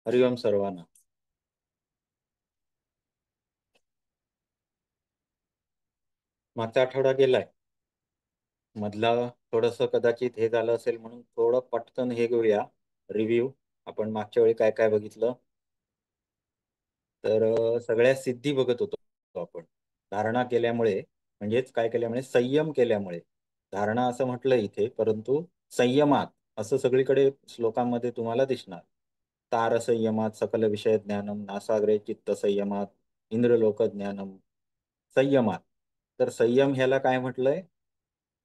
हरिओम सर्वांना. मागचा आठवडा गेलाय. मधला थोडस कदाचित हे झालं असेल म्हणून थोडं पटकन हे घेऊया. रिव्ह्यू. आपण मागच्या वेळी काय काय बघितलं. तर सगळ्या सिद्धी बघत होतो आपण. धारणा केल्यामुळे, म्हणजेच काय केल्यामुळे, संयम केल्यामुळे. धारणा असं म्हटलं इथे, परंतु संयमात असं सगळीकडे श्लोकांमध्ये तुम्हाला दिसणार. तार संयमात सकल विषय ज्ञानम, नासाग्रे चित्त संयमात, इंद्रलोक ज्ञानम. संयमात. तर संयम ह्याला काय म्हटलंय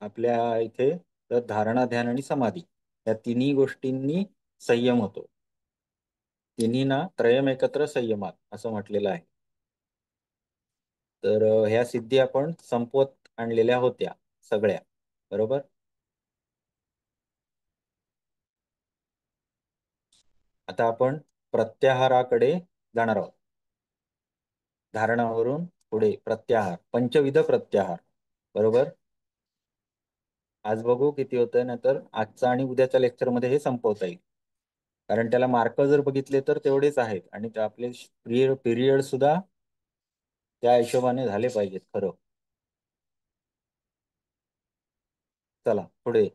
आपल्या इथे? तर धारणा, ध्यान आणि समाधी या तिन्ही गोष्टींनी संयम होतो. तिन्ही ना त्रयम एकत्र संयमात असं म्हटलेलं आहे. तर ह्या सिद्धी आपण संपवत आणलेल्या होत्या सगळ्या. बरोबर. आता आपण प्रत्याहाराकडे जाणार आहोत. धारणावरून पुढे प्रत्याहार, पंचविध प्रत्याहार. बरोबर. आज बघू किती होतंय, नाहीतर आजचा आणि उद्याच्या लेक्चरमध्ये हे संपवता येईल. कारण त्याला मार्क जर बघितले तर तेवढेच आहेत आणि ते आपले पिरियड सुद्धा त्या हिशोबाने झाले पाहिजेत खरं. चला पुढे.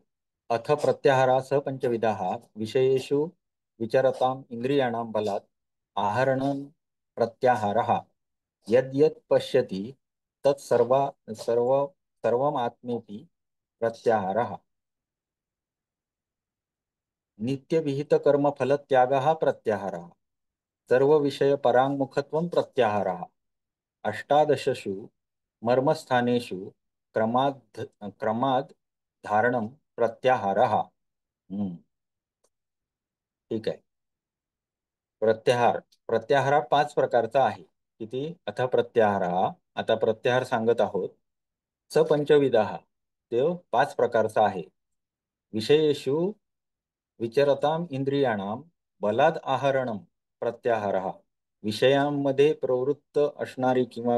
अथ प्रत्याहारासह पंचविधाः विषयेषु विचरताम् इंद्रियाणां बलात् आहरणं प्रत्याहारः यद्यत् पश्यति तत्सर्वा सर्व सर्वमात्मेति प्रत्याहारः नित्यविहित कर्मफल त्यागः प्रत्याहारः सर्व विषय पराङ्मुखत्वं प्रत्याहारः अष्टादशसु मर्मस्थानेषु क्रमाद धारणं प्रत्याहारः. ठीक आहे. प्रत्याहार. प्रत्याहार हा 5 प्रकारचा आहे. किती? अथ प्रत्याहार. आता प्रत्याहार सांगत आहोत. स पंचविधाः तो 5 प्रकारचा आहे. विषयेषु विचरताम इंद्रियाणाम बलाद आहरणम प्रत्याहारः विषयांमध्ये प्रवृत्त असणारी किंवा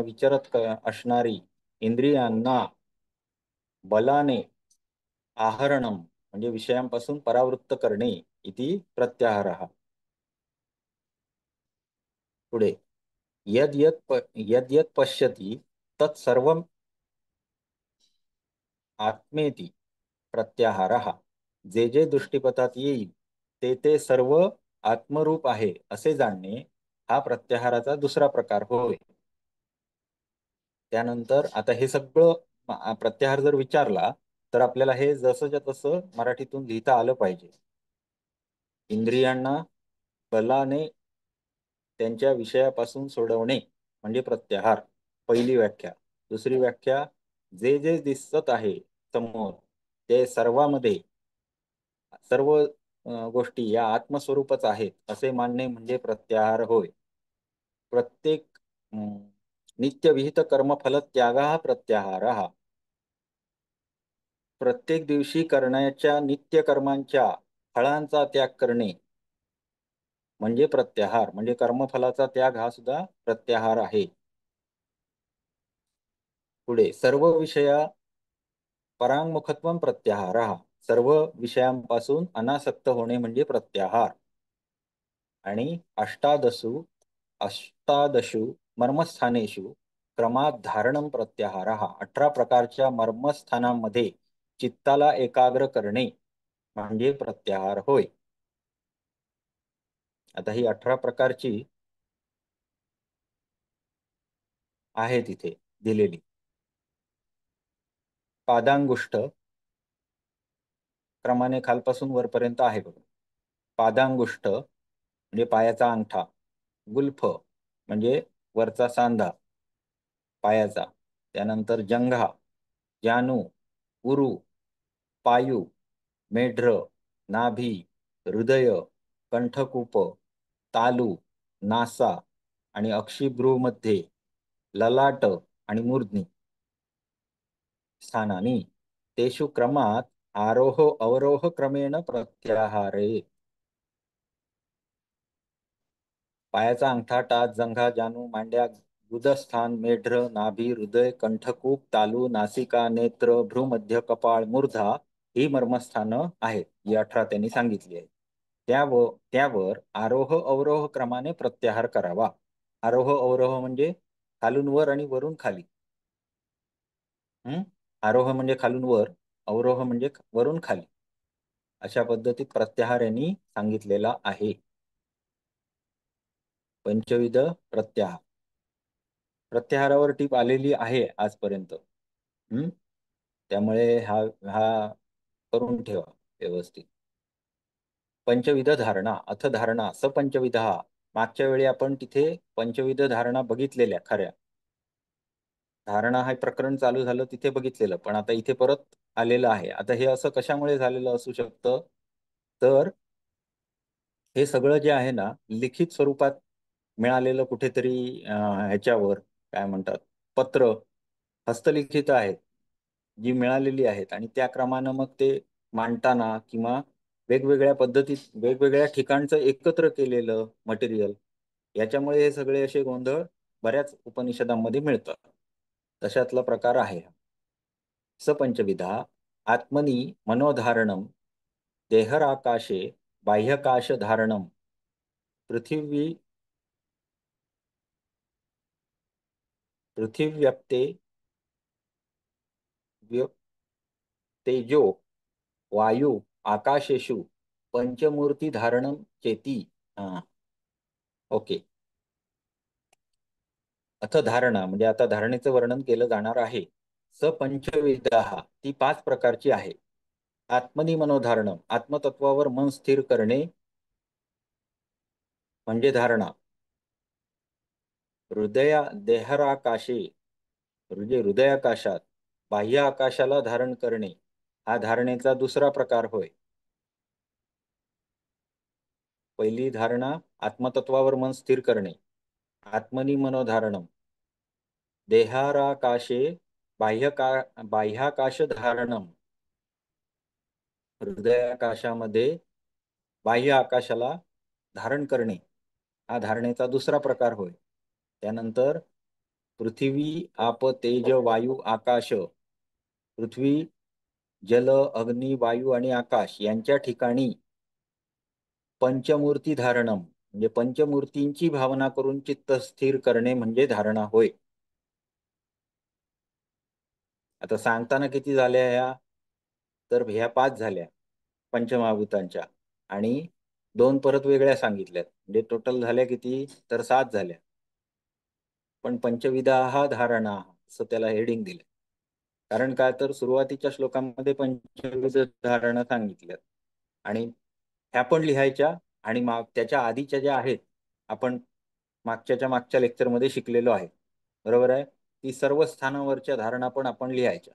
असणारी इंद्रियांना बलाने आहरणम म्हणजे विषयांपासून परावृत्त करणे इति प्रत्याहारः. पुढे. यद्यत पश्यति तत्सर्वम आत्मेति प्रत्याहारः जे जे दृष्टीपथात येईल ते ते सर्व आत्मरूप आहे असे जाणणे हा प्रत्याहाराचा दुसरा प्रकार होय. त्यानंतर आता हे सगळं प्रत्याहार जर विचारला तर आपल्याला हे जसंच्या तसं मराठीतून लिहिता आलं पाहिजे. इंद्रियांना बलाने त्यांच्या विषयापासून सोडवणे म्हणजे प्रत्याहार. पहिली व्याख्या. दुसरी व्याख्या, जे जे दिसत आहे समोर ते सर्वांमध्ये सर्व गोष्टी या आत्मस्वरूपच आहेत असे मानणे म्हणजे प्रत्याहार होय. प्रत्येक नित्यविहित कर्मफल त्याग हा प्रत्याहार. प्रत्येक दिवशी करण्याच्या नित्य कर्मांच्या फळांचा त्याग करणे म्हणजे प्रत्याहार. म्हणजे कर्मफलाचा त्याग हा सुद्धा प्रत्याहार आहे. पुढे. सर्व विषया परांगमुखत्व प्रत्याहार सर्व विषयांपासून अनासक्त होणे म्हणजे प्रत्याहार. आणि अष्टादशु मर्मस्थानेषु क्रमात धारणम प्रत्याहार 18 प्रकारच्या मर्मस्थानांमध्ये चित्ताला एकाग्र करणे म्हणजे प्रत्याहार होय. आता ही 18 प्रकारची आहे तिथे दिलेली. पादांगुष्ठ क्रमाने खालपासून वरपर्यंत आहे बघा. पादांगुष्ठ म्हणजे पायाचा अंगठा. गुल्फ म्हणजे वरचा सांधा पायाचा. त्यानंतर जंघा, जानू, उरू, पायू, मेढ्र, नाभी, हृदय, कंठकूप, तालू, नासा आणि अक्षिभ्रूमध्ये ललाट आणि मूर्ध्नी स्थानानी तेषु क्रमात आरोह अवरोह क्रमेण प्रत्याहारे. पायाचा अंगठा, टाच, जंघा, जानू, मांड्या, गुदस्थान, मेढ्र, नाभी, हृदय, कंठकूप, तालू, नासिका, नेत्र, भ्रूमध्य, कपाळ, मूर्धा ही मर्मस्थानं आहेत. ही 18 त्यांनी सांगितली आहेत. त्यावर आरोह अवरोह क्रमाने प्रत्याहार करावा. आरोह अवरोह म्हणजे खालून वर आणि वरून खाली. आरोह म्हणजे खालून वर, अवरोह म्हणजे वरून खाली. अशा पद्धतीत प्रत्याहार यांनी सांगितलेला आहे. पंचविध प्रत्याहार. प्रत्याहारावर टीप आलेली आहे आजपर्यंत. त्यामुळे हा हा करून ठेवा व्यवस्थित. पंचविध धारणा अथ धारणा सपंचविधा. मागच्या वेळी आपण तिथे पंचविध धारणा बघितलेल्या खऱ्या. धारणा हे प्रकरण चालू झालं तिथे बघितलेलं, पण आता इथे परत आलेलं आहे. आता हे असं कशामुळे झालेलं असू शकतं, तर हे सगळं जे आहे ना लिखित स्वरूपात मिळालेलं कुठेतरी ह्याच्यावर काय म्हणतात पत्र, हस्तलिखित आहेत जी मिळालेली आहेत, आणि त्या क्रमानं मग ते मांडताना किंवा वेगवेगळ्या पद्धतीत वेगवेगळ्या ठिकाणचं एकत्र केलेलं मटेरियल, याच्यामुळे हे सगळे असे गोंधळ बऱ्याच उपनिषदांमध्ये मिळतात. तशातला प्रकार आहे. सपंचविधा आत्मनी मनोधारणम, देहराकाशे बाह्यकाश धारणम, पृथिव्यप्ते तेजो वायू आकाशेषु पंचमूर्ती धारणम चेती. ओके. अथ धारणा म्हणजे आता धारणेचं वर्णन केलं जाणार आहे. सपंचविधा ती 5 प्रकारची आहे. आत्मनी मनोधारणम आत्मतत्वावर मन स्थिर करणे म्हणजे धारणा. देहराकाशे म्हणजे हृदयाकाशात बाह्य आकाशाला धारण करणे हा धारणेचा दुसरा प्रकार होय. पहिली धारणा आत्मतत्वावर मन स्थिर करणे, आत्मनी मनोधारणम. देहाराकाशे बाह्याकाश धारणम, हृदयाकाशामध्ये बाह्य आकाशाला धारण करणे हा धारणेचा दुसरा प्रकार होय. त्यानंतर पृथ्वी आप तेज वायू आकाश, पृथ्वी जल अग्नी वायू आणि आकाश यांच्या ठिकाणी पंचमूर्ती धारणम म्हणजे पंचमूर्तींची भावना करून चित्त स्थिर करणे म्हणजे धारणा होय. आता सांगताना किती झाल्या ह्या, तर ह्या 5 झाल्या पंचमहाभूतांच्या, आणि 2 परत वेगळ्या सांगितल्यात, म्हणजे टोटल झाल्या किती, तर 7 झाल्या. पण पंचविधा हा धारणा असं त्याला हेडिंग दिलं. कारण काय, तर सुरुवातीच्या श्लोकांमध्ये पंचविध धारणा सांगितल्यात, आणि ह्या पण लिहायच्या, आणि त्याच्या आधीच्या ज्या आहेत आपण मागच्या लेक्चरमध्ये शिकलेलो आहे, बरोबर आहे, ती सर्व स्थानावरच्या धारणा पण आपण लिहायच्या.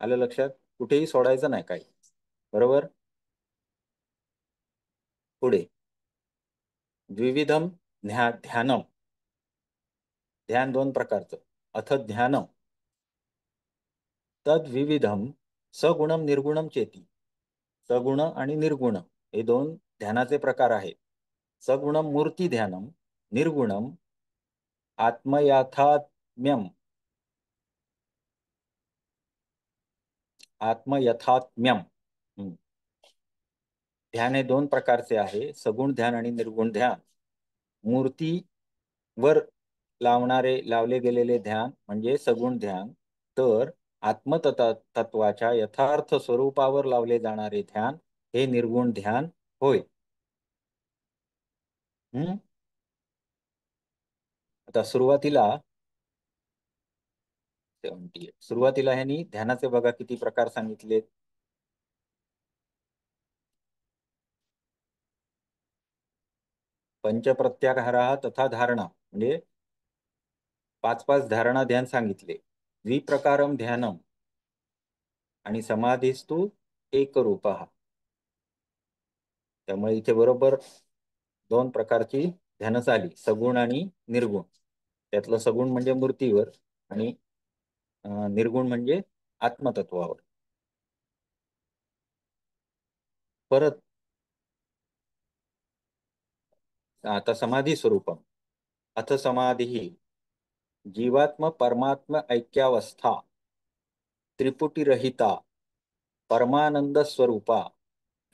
आलं लक्षात? कुठेही सोडायचं नाही काही. बरोबर. पुढे द्विविधम ध्यानम. ध्यान 2 प्रकारचं. अथ ध्यानम तद्विविधम सगुणम निर्गुणम चेती. सगुण आणि निर्गुण हे 2 ध्यानाचे प्रकार आहेत. सगुणम मूर्ती ध्यानम, निर्गुणम आत्मयथात्म्यम. आत्मयथात्म्यम. ध्यान हे 2 प्रकारचे आहे, सगुण ध्यान आणि निर्गुण ध्यान. मूर्तीवर लावले गेलेले ध्यान म्हणजे सगुण ध्यान, तर आत्मतत्वाच्या यथार्थ स्वरूपावर लावले जाणारे ध्यान हे निर्गुण ध्यान होय. आता सुरुवातीला ह्यांनी ध्यानाचे बघा किती प्रकार सांगितले. पंचप्रत्याहार तथा धारणा म्हणजे 5 धारणा ध्यान सांगितले. द्विप्रकारम ध्यानम आणि समाधीस्तु एकरूपः. त्यामुळे इथे बरोबर 2 प्रकारची ध्यानं झाली, सगुण आणि निर्गुण. त्यातलं सगुण म्हणजे मूर्तीवर, आणि निर्गुण म्हणजे आत्मतत्वावर. परत आता समाधी स्वरूपम. अथ समाधी जीवात्म परमात्म ऐक्यावस्था त्रिपुटीरहिता परमानंद स्वरूपा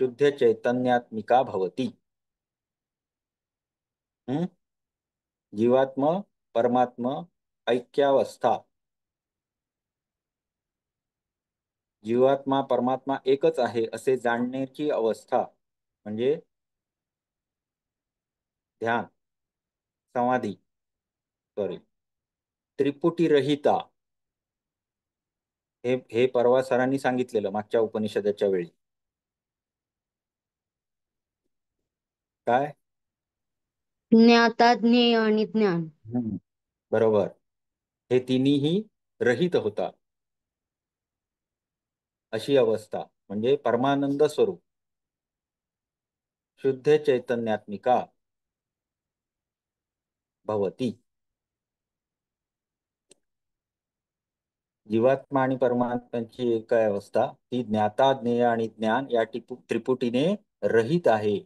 शुद्ध चैतन्यात्मिका भवती। जीवात्म परमात्म ऐक्यावस्था। जीवात्मा परमात्मा एकच आहे असे जाणण्याची अवस्था म्हणजे ध्यान, समाधी, सॉरी, त्रिपुटी रहिता। हे परवा सरांनी सांगितलेलं मागच्या उपनिषदाच्या वेळी। काय? ज्ञाता, ज्ञेय आणि ज्ञान। बरोबर। हे तिन्हीही रहित होता अशी अवस्था म्हणजे परमानंद स्वरूप, शुद्ध चैतन्यात्मिका भवती। जीवात्मा आणि परमात्म्याची एक अवस्था ती ज्ञाता, ज्ञेय आणि ज्ञान या त्रिपुटीने रहित आहे,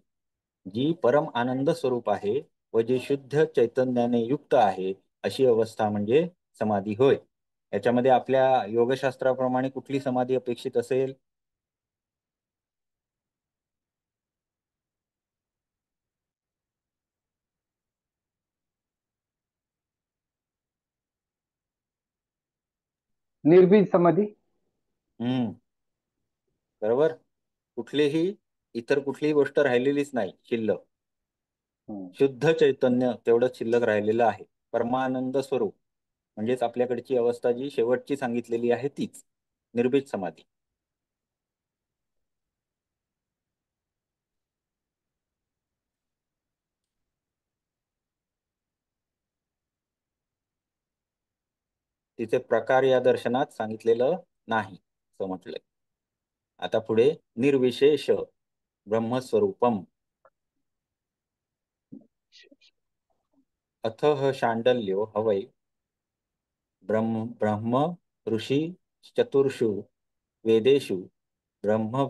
जी परम आनंद स्वरूप आहे व जे शुद्ध चैतन्याने युक्त आहे अशी अवस्था म्हणजे समाधी होय। याच्यामध्ये आपल्या योगशास्त्राप्रमाणे कुठली समाधी अपेक्षित असेल? निर्बीज समाधी। हम्म, बरोबर। इतर कुठलीही गोष्ट राहिलेलीच नाही शिल्लक। शुद्ध चैतन्य तेवढं शिल्लक राहिलेलं आहे, परमानंद स्वरूप म्हणजेच आपल्याकडची अवस्था जी शेवटची सांगितलेली आहे तीच निर्भीज समाधी। तिचे प्रकार या दर्शनात सांगितलेलं नाही असं म्हटलंय। आता पुढे निर्विशेष ब्रह्मस्वरूपम। अथः शाण्डल्यो हवै ब्रह्म ऋषि चतुर्षु वेदेषु ब्रह्म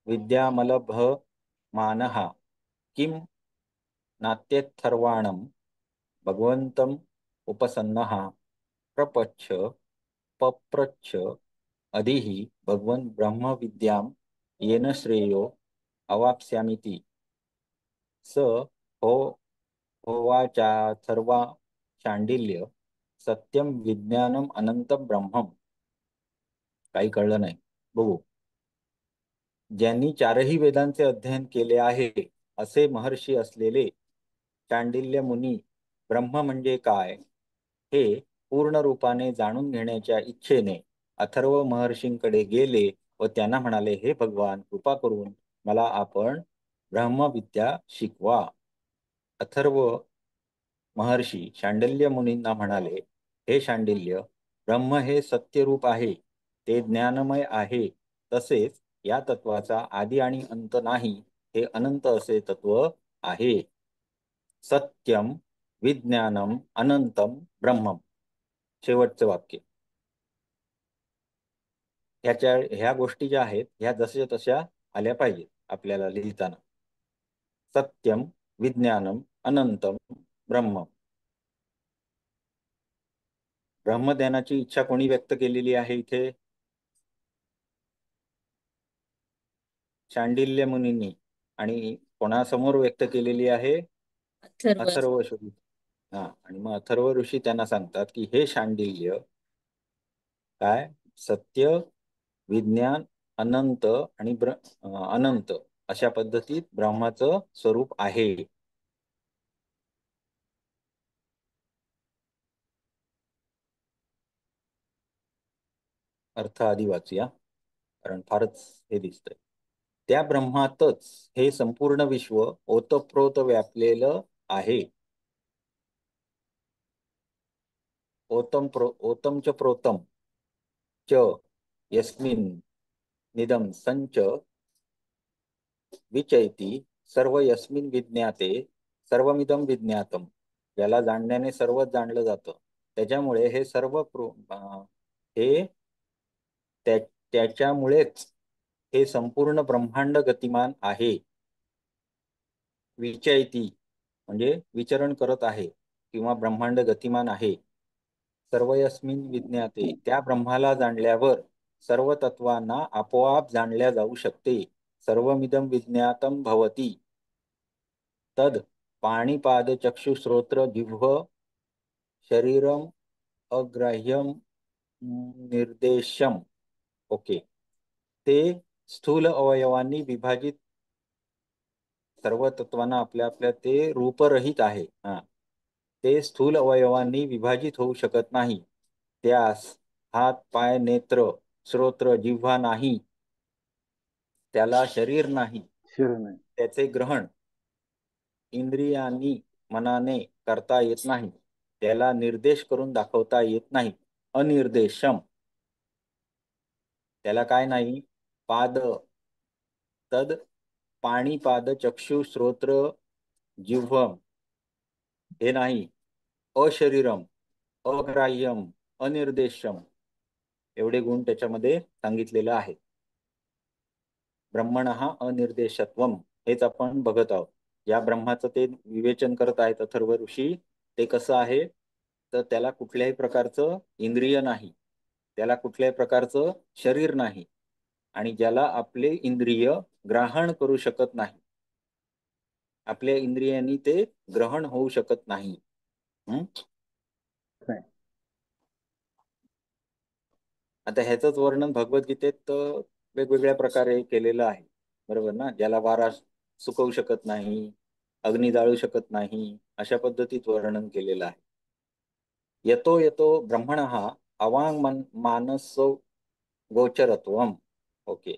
विद्यामलभमानः किं नात्यथर्वाणं भगवन्तम् उपसन्नः पप्रच्छ अधिः भगवन् ब्रह्म विद्यां येन श्रेयो अवाप्स्यामीति स हो होवाचाथर्वा शाण्डिल्य सत्यम विज्ञानम अनंत ब्रह्मम। काही कळलं नाही, बघू। ज्यांनी चारही वेदांचे अध्ययन केले आहे असे महर्षी असलेले शांडिल्य मुनी ब्रह्म म्हणजे काय हे पूर्ण रूपाने जाणून घेण्याच्या इच्छेने अथर्व महर्षींकडे गेले व त्यांना म्हणाले, हे भगवान, कृपा करून मला आपण ब्रह्मविद्या शिकवा। अथर्व महर्षी शांडिल्य मुनींना म्हणाले, हे शांडिल्य, ब्रह्म हे सत्यरूप आहे, ते ज्ञानमय आहे, तसेच या तत्वाचा आदी आणि अंत नाही, हे अनंत असे तत्व आहे। सत्यम विज्ञानम अनंतम ब्रह्मम, शेवटचं वाक्य। ह्या गोष्टी ज्या आहेत ह्या जशा तशा आल्या पाहिजेत आपल्याला लिहिताना। सत्यम विज्ञानम अनंतम ब्रह्म। ब्रह्मज्ञानाची इच्छा कोणी व्यक्त केलेली आहे इथे? शांडिल्य मुनींनी। आणि कोणासमोर व्यक्त केलेली आहे? अथर्व ऋषी। हा, आणि मग अथर्व ऋषी त्यांना सांगतात की हे शांडिल्य, काय सत्य, विज्ञान, अनंत आणि अनंत अशा पद्धतीत ब्रह्माचं स्वरूप आहे। अर्थ आधी वाचूया कारण फारच हे दिसतंय। त्या ब्रह्मातच हे संपूर्ण विश्व ओतप्रोत व्यापलेलं आहे। ओतम च प्रोतम च यस्मिन् निदम संच विचैती सर्व यस्मिन् विज्ञाते सर्वमिदं विज्ञातम। याला जाणण्याने सर्वच जाणलं जातं, त्याच्यामुळे हे हे त्याच्यामुळेच हे संपूर्ण ब्रह्मांड गतिमान आहे। विचैती म्हणजे विचरण करत आहे किंवा ब्रह्मांड गतिमान आहे। सर्वयस्मिन विज्ञाते, त्या ब्रह्माला जाणल्यावर सर्व तत्वांना आपोआप जाणल्या जाऊ शकते. सर्वमिदं विज्ञातं भवती तद पाणिपाद चक्षुश्रोत्र जिह्व शरीरम अग्राह्यम निर्देशम. ओके. ते स्थूल अवयवांनी विभाजित सर्व तत्वांना आपल्या आपल्या ते रूपरहित आहे. हा, ते स्थूल अवयवांनी विभाजित होऊ शकत नाही. त्यास हात पाय नेत्र श्रोत्र जिव्हा नाही, त्याला शरीर नाही. शरीर नाही. त्याचे ग्रहण इंद्रियांनी मनाने करता येत नाही. त्याला निर्देश करून दाखवता येत नाही. अनिर्देशम. त्याला काय नाही? पाद तद पाणीपाद चक्षु श्रोत्र जिव्हम हे नाही. अशरीरम अग्राह्यम अनिर्देशम एवढे गुण त्याच्यामध्ये सांगितलेलं आहे. ब्रह्मणः अनिर्देशत्वम हेच आपण बघत आहोत. या ब्रह्माचं ते विवेचन करत आहेत अथर्व ऋषी. ते कसं आहे तर त्याला कुठल्याही प्रकारचं इंद्रिय नाही, त्याला कुठल्याही प्रकारचं शरीर नाही, आणि ज्याला आपले इंद्रिय ग्रहण करू शकत नाही, आपल्या इंद्रियांनी ते ग्रहण होऊ शकत नाही. नाही. आता ह्याचंच वर्णन भगवद्गीतेत वेगवेगळ्या प्रकारे केलेलं आहे. बरोबर ना? ज्याला वारा सुकवू शकत नाही, अग्नी जाळू शकत नाही, अशा पद्धतीत वर्णन केलेलं आहे. यतो यतो ब्रह्मणः अवांग मानसो गोचरत्वम. ओके.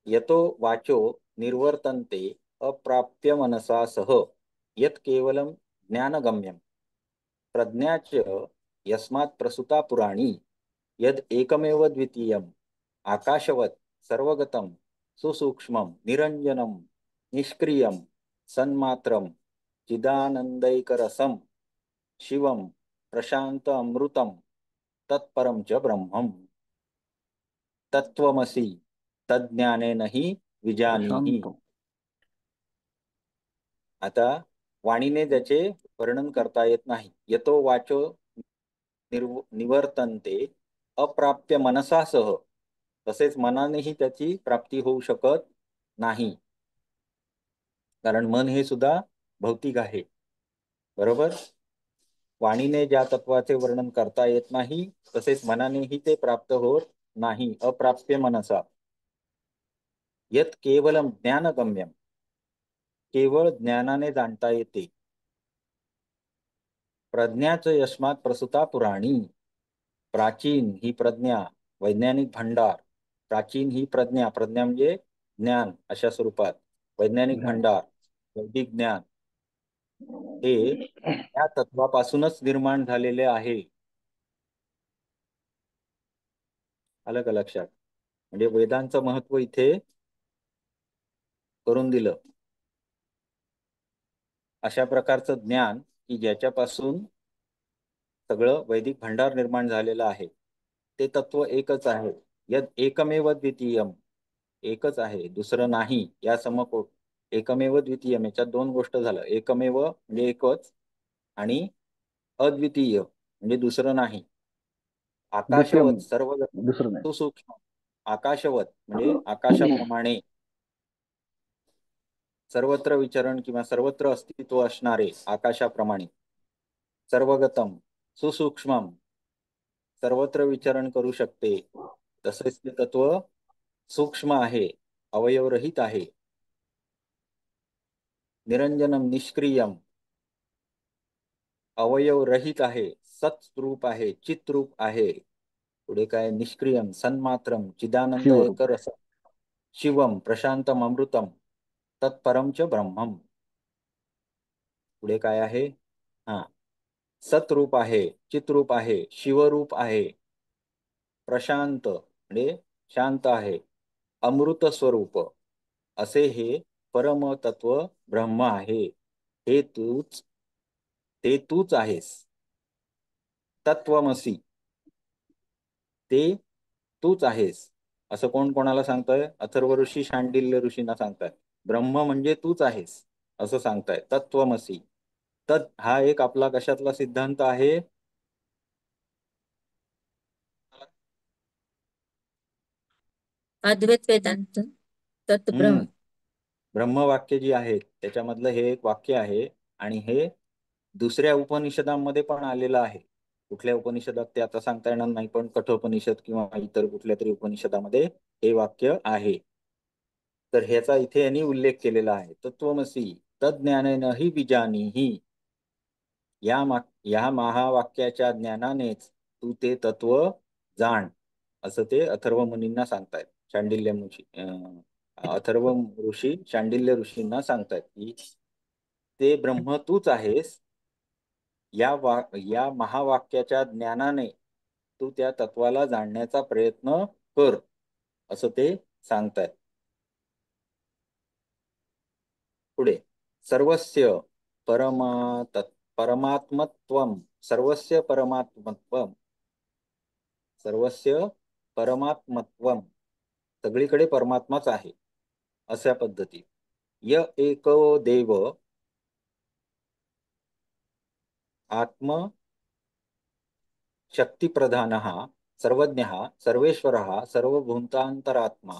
यतो वाचो निर्वर्तन्ते अप्राप्य मनसा सह यत् केवलं ज्ञानगम्यम प्रज्ञाच यस्मात् प्रसूता पुराणी यद एकमेव द्वितीयम् आकाशवत् सर्वगतं सुसूक्ष्मं निरंजनं निष्क्रियं सन्मात्रं चिदानंदैकरसं शिवं प्रशांत अमृतं तत्परं च ब्रह्मम् तत्त्वमसि तज्ज्ञानेन हि विजानीहि. शांत. आता वाणीने त्याचे वर्णन करता येत नाही. यतो वाचो निवर्तन्ते अप्राप्य मनसासह, तसेच मनानेही त्याची प्राप्ती होऊ शकत नाही, कारण मन हे सुद्धा भौतिक आहे. बरोबर. वाणीने ज्या तत्वाचे वर्णन करता येत नाही, तसेच मनानेही ते प्राप्त होत नाही. अप्राप्य मनसा. यत केवलम ज्ञानगम्यम, केवळ ज्ञानाने जाणता येते. प्रज्ञाच यस्मात प्रसूता पुराणी, प्राचीन ही प्रज्ञा, वैज्ञानिक भंडार. प्राचीन ही प्रज्ञा, प्रज्ञा म्हणजे ज्ञान अशा स्वरूपात. वैज्ञानिक ज्ञान. भंडार, वैदिक ज्ञान हे या तत्वापासूनच निर्माण झालेले आहे. आलं का लक्षात? म्हणजे वेदांचं महत्व इथे करून दिलं. अशा प्रकारचं ज्ञान की ज्याच्यापासून सगळं वैदिक भंडार निर्माण झालेलं आहे. ते तत्व एकच आहे. यद एकमेव द्वितीयम, एकच आहे, दुसरं नाही. या समकोट एकमेव द्वितीयम, याच्यात दोन गोष्ट झालं. एकमेव म्हणजे एकच, आणि अद्वितीय म्हणजे दुसरं नाही. द्वितीयम आकाशवत सर्व दुसरं नाही. सुसूक्ष्म. आकाशवत म्हणजे आकाशाप्रमाणे सर्वत्र विचरण किंवा सर्वत्र अस्तित्व असणारे आकाशाप्रमाणे. सर्वगतम सुसूक्ष्मम, सर्वत्र विचरण करू शकते. तसेच ते तत्व सूक्ष्म आहे, अवयवरहित आहे. निरंजनम निष्क्रियम, अवयवरहित आहे. सत्रूप आहे, चित्रूप आहे. पुढे काय? निष्क्रियम सन्मात्रम चिदानंद शिवरूप. एक रस शिवम प्रशांतम अमृतम तत्परम च ब्रह्मम. पुढे काय आहे? हा, सतरूप आहे, चित्रूप आहे, शिवरूप आहे, प्रशांत म्हणजे शांत आहे, अमृत स्वरूप असे हे परमतत्व ब्रह्म आहे. हे तूच, ते तूच आहेस. तत्वमसी, ते तूच आहेस. असं कोण कोणाला सांगतंय? अथर्व ऋषी शांडिल्य ऋषींना सांगताय. ब्रह्म म्हणजे तूच आहेस असं सांगताय. तत्वमसी. तत् हा एक आपला कशातला सिद्धांत आहे? अद्वैत वेदांत तत्ब्रह्म. ब्रह्मवाक्य जी आहेत त्याच्यामधलं हे एक वाक्य आहे आणि हे दुसऱ्या उपनिषदांमध्ये पण आलेलं आहे. कुठल्या उपनिषदात ते आता सांगता येणार नाही, पण कठोपनिषद किंवा इतर कुठल्या तरी उपनिषदामध्ये हे वाक्य आहे. तर ह्याचा इथे यांनी उल्लेख केलेला आहे. तत्वमसी तज्ज्ञानेन हि विजानीहि. या महावाक्याच्या ज्ञानानेच तू ते तत्व जाण, असं ते अथर्व मुनींना सांगतायत. शांडिल्य ऋषी अथर्व ऋषी शांडिल्य ऋषींना सांगतायत की ते ब्रह्म तूच आहेस. या महावाक्याच्या ज्ञानाने तू त्या तत्वाला जाणण्याचा प्रयत्न कर, असं ते सांगतायत. पुढे सर्वस्य परमात्मत्वम सर्वस्य परमात्मत्वम सर्वस्य परमात्मत्वम, सगळीकडे परमात्माच आहे अशा पद्धती. य एको देव आत्म शक्तिप्रधानः सर्वज्ञः सर्वेश्वरः सर्वभूतान्तरात्मा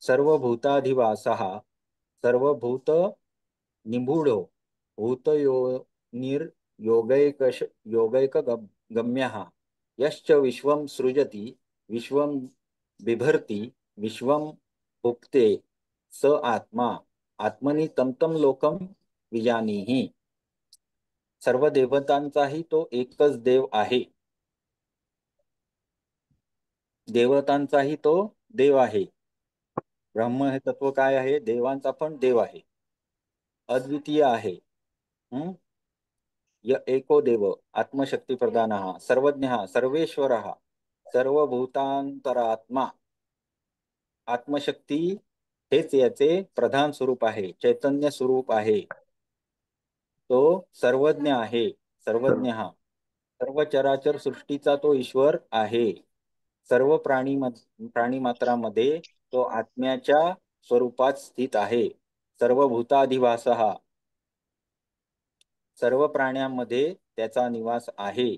सर्वभूताधिवासः सर्वभूत निबूढो भूतयोनिर्योगैक गम्यः यश्च विश्वं सृजति विश्वं बिभर्ति विश्वं भुक्ते स आत्मा आत्मनि तम लोकम विजानीहि. सर्व देवतांचाही तो एकच देव आहे. देवतांचाही तो देव आहे. ब्रह्म हे तत्व काय आहे? देवांचा पण देव आहे, अद्वितीय आहे. य एको देव आत्मशक्ती प्रधानः सर्वज्ञः सर्वेश्वरः सर्वभूतांतरात्मा. आत्मशक्ती हेच याचे प्रधान स्वरूप आहे, चैतन्य स्वरूप आहे. तो सर्वज्ञ आहे, सर्वज्ञ. सर्व चराचर सृष्टीचा तो ईश्वर आहे. सर्व प्राणी मात्रामध्ये तो आत्म्याच्या स्वरूपात स्थित आहे. सर्व भूताधिवासः, सर्व प्राण्यांमध्ये त्याचा निवास आहे.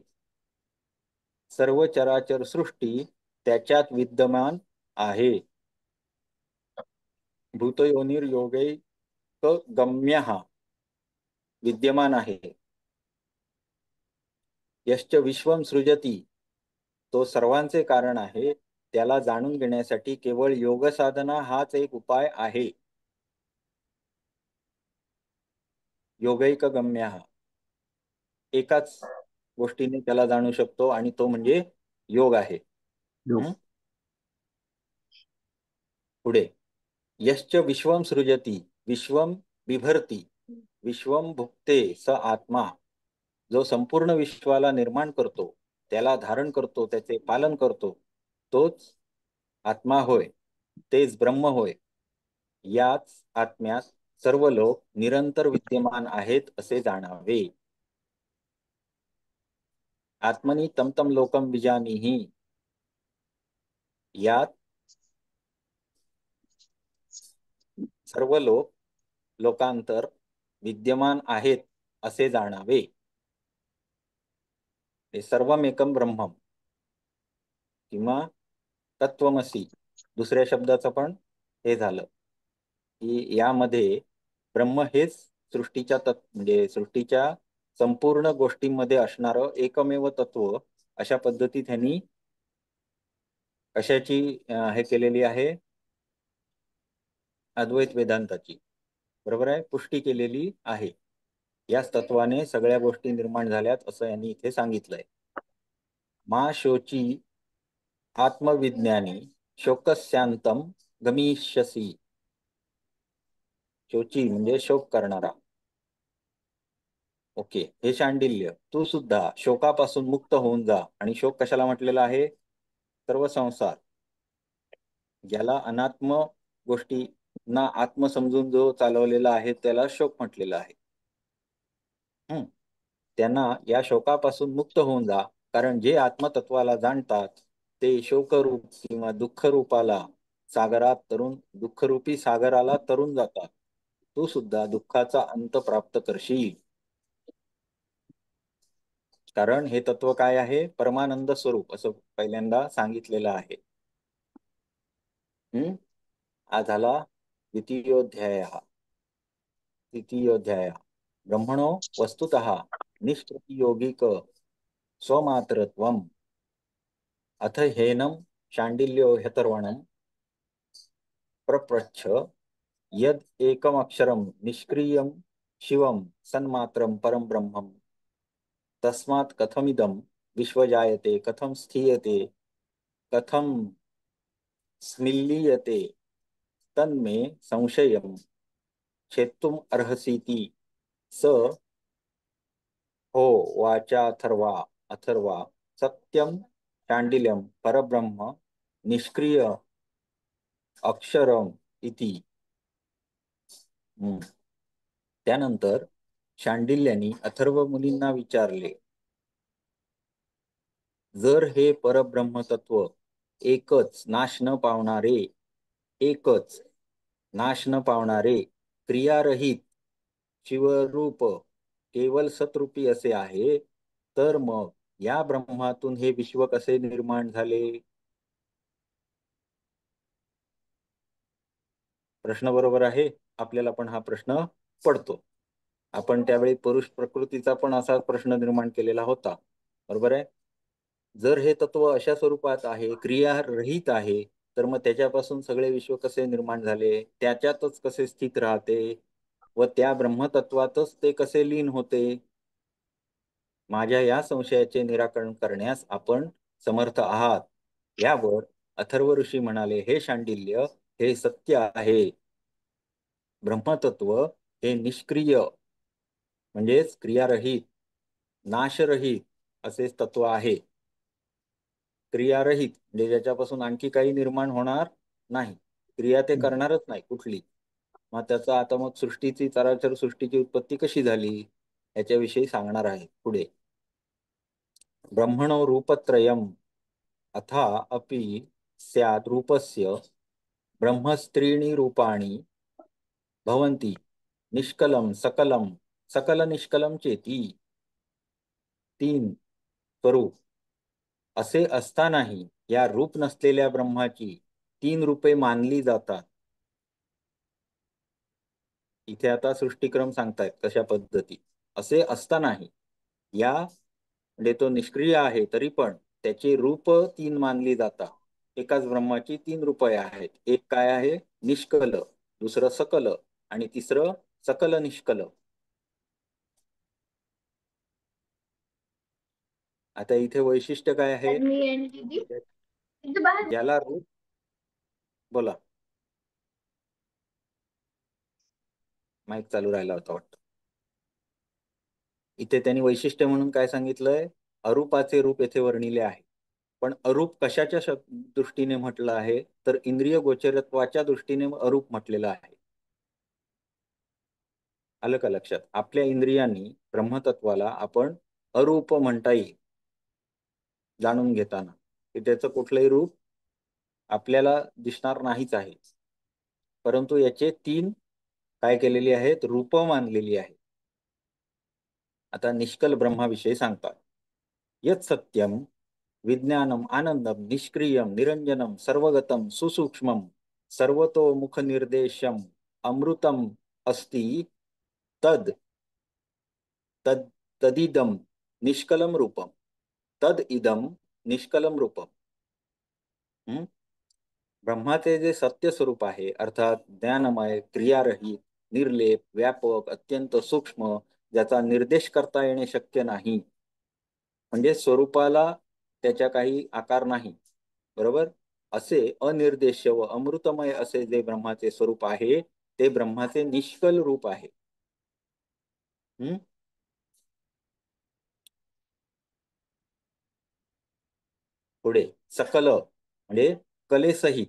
सर्व चराचर सृष्टी त्याच्यात विद्यमान आहे. भूतयोनिर्योगैक गम्यः, विद्यमान आहे. यश्च विश्वम सृजती, तो सर्वांचे कारण आहे. त्याला जाणून घेण्यासाठी केवळ योग साधना हाच एक उपाय आहे. योगैक गम्यः, एकाच गोष्टीने त्याला जाणू शकतो आणि तो म्हणजे योग आहे. पुढे यश्च विश्वम सृजती विश्वम बिभर्ती विश्वम भुक्ते स आत्मा. जो संपूर्ण विश्वाला निर्माण करतो, त्याला धारण करतो, त्याचे पालन करतो, तोच आत्मा होय, तेच ब्रह्म होय. याच आत्म्यात सर्व लोक निरंतर विद्यमान आहेत असे जाणावे. आत्मनि तम लोकम विजानीहि. यात सर्व लोकांतर विद्यमान आहेत असे जाणावे. हे सर्वमेकम ब्रह्मम किंवा तत्वमसी, दुसऱ्या शब्दाचं पण हे झालं की यामध्ये ब्रह्म हेच सृष्टीच्या म्हणजे सृष्टीच्या संपूर्ण गोष्टींमध्ये असणारं एकमेव तत्व, अशा पद्धतीत ह्यांनी कशाची हे केलेली आहे? अद्वैत वेदांताची, बरोबर आहे, पुष्टी केलेली आहे. याच तत्वाने सगळ्या गोष्टी निर्माण झाल्यात असं यांनी इथे सांगितलंय. मा शोची आत्मविज्ञानी शोकस्यांतम गमिष्यसी. शोची म्हणजे शोक करणारा. ओके, हे शांडिल्य, तू सुद्धा शोकापासून मुक्त होऊन जा. आणि शोक कशाला म्हटलेला आहे? सर्व संसार, ज्याला अनात्म गोष्टींना आत्म समजून जो चालवलेला आहे त्याला शोक म्हटलेला आहे. त्यांना या शोकापासून मुक्त होऊन जा, कारण जे आत्मतत्वाला जाणतात ते शोकरूप किंवा दुःखरूपाला सागरात तरुण दुःखरूपी सागराला तरून जातात. तू सुद्धा दुःखाचा अंत प्राप्त करशील. कारण हे तत्व काय आहे? परमानंद स्वरूप, असं पहिल्यांदा सांगितलेलं आहे. हा झाला द्वितीयोध्याय. तृतीयोध्याय. ब्रह्मणो वस्तुतः निष्प्रतियोगिक स्वमात्रत्वम् अथ हेनं शाण्डिल्यो ह्यथर्वणं प्रपृच्छ यद एकमक्षरं निष्क्रियं शिवं सन्मात्रं परं ब्रह्मम् तस्मात् कथमिदं विश्वजायते कथं स्थीयते कथं स्मिल्लीयते तन्मे संशयं छेत्तुम् अर्हसीति स हो वाचाथर्वा अथर्वा सत्यं शाण्डिल्यं परब्रह्म निष्क्रिय अक्षरम इति. त्यानंतर शांडिल्यांनी अथर्व मुनींना विचारले, जर हे परब्रह्म तत्व एकच नाश न पावणारे क्रियारहित शिवरूप केवल सतरूपी असे आहे, तर मग या ब्रह्मातून हे विश्व कसे निर्माण झाले? प्रश्न बरोबर आहे. आपल्याला पण हा प्रश्न पडतो. आपण त्यावेळी पुरुष प्रकृतीचा पण असा प्रश्न निर्माण केलेला होता. बरोबर आहे. जर हे तत्व अशा स्वरूपात आहे, क्रियारहित आहे, तर मग त्याच्यापासून सगळे विश्व कसे निर्माण झाले, त्याच्यातच कसे स्थित राहते व त्या ब्रह्मतत्वातच ते कसे लीन होते? माझ्या या संशयाचे निराकरण करण्यास आपण समर्थ आहात. यावर अथर्व ऋषी म्हणाले, हे शांडिल्य, हे सत्य आहे. ब्रह्मतत्व हे निष्क्रिय म्हणजेच क्रियारहित नाशरहित असे तत्व आहे. क्रियारहित म्हणजे ज्याच्यापासून आणखी काही निर्माण होणार नाही, क्रिया ते करणारच नाही कुठली. मग त्याचा आता मग सृष्टीची चराचर सृष्टीची उत्पत्ती कशी झाली याच्याविषयी सांगणार आहे पुढे. ब्रह्मणो रूपत्रयम् अथा अपि स्यात् रूपस्य ब्रह्मस्त्रीणि रूपाणि भवन्ति निष्कलं सकलं सकल निष्कलं चेती. 3 स्वरूप असे असतानाही या रूप नसलेल्या ब्रह्माची 3 रूपे मानली जातात. इथे आता सृष्टिक्रम सांगतायत कशा पद्धती. असे असतानाही या म्हणजे तो निष्क्रिय आहे तरी पण त्याची रूप 3 मानली जातात. एकाच ब्रह्माची 3 रूपे आहेत. एक काय आहे? निष्कल, दुसरं सकल आणि तिसरं सकल निष्कल. आता इथे वैशिष्ट्य काय आहे? ज्याला रूप बोला, माईक चालू राहिला होता वाटतं. इथे त्यांनी वैशिष्ट्य म्हणून काय सांगितलंय? अरूपाचे रूप येथे वर्णिले आहे. पण अरूप कशाच्या दृष्टीने म्हटलं आहे? तर इंद्रिय गोचरत्वाच्या दृष्टीने अरूप म्हटलेलं आहे. आलं का लक्षात? आपल्या इंद्रियांनी ब्रह्मतत्वाला आपण अरूप म्हणता येईल जाणून घेताना, की त्याचं कुठलंही रूप आपल्याला दिसणार नाहीच आहे. परंतु याचे 3 काय केलेली आहेत? रूप मानलेली आहे. आता निष्कल ब्रह्माविषयी सांगतात. यत् सत्यम विज्ञानम आनंदम निष्क्रियम निरंजनम सर्वगतम सुसूक्ष्मम सर्वतोमुख निर्देशम अमृतम अस्ति तद तद तदिदम निष्कलम रूपम. तद इदम निष्कलम रूपम. ब्रह्माचे जे सत्य स्वरूप आहे अर्थात ज्ञानमय क्रियारहित निर्लेप व्यापक अत्यंत सूक्ष्म ज्याचा निर्देश करता येणे शक्य नाही, म्हणजे स्वरूपाला त्याच्या काही आकार नाही, बरोबर, असे अनिर्देश्य व अमृतमय असे जे ब्रह्माचे स्वरूप आहे ते ब्रह्माचे निष्कल रूप आहे. पुढे सकल म्हणजे कलेसहित.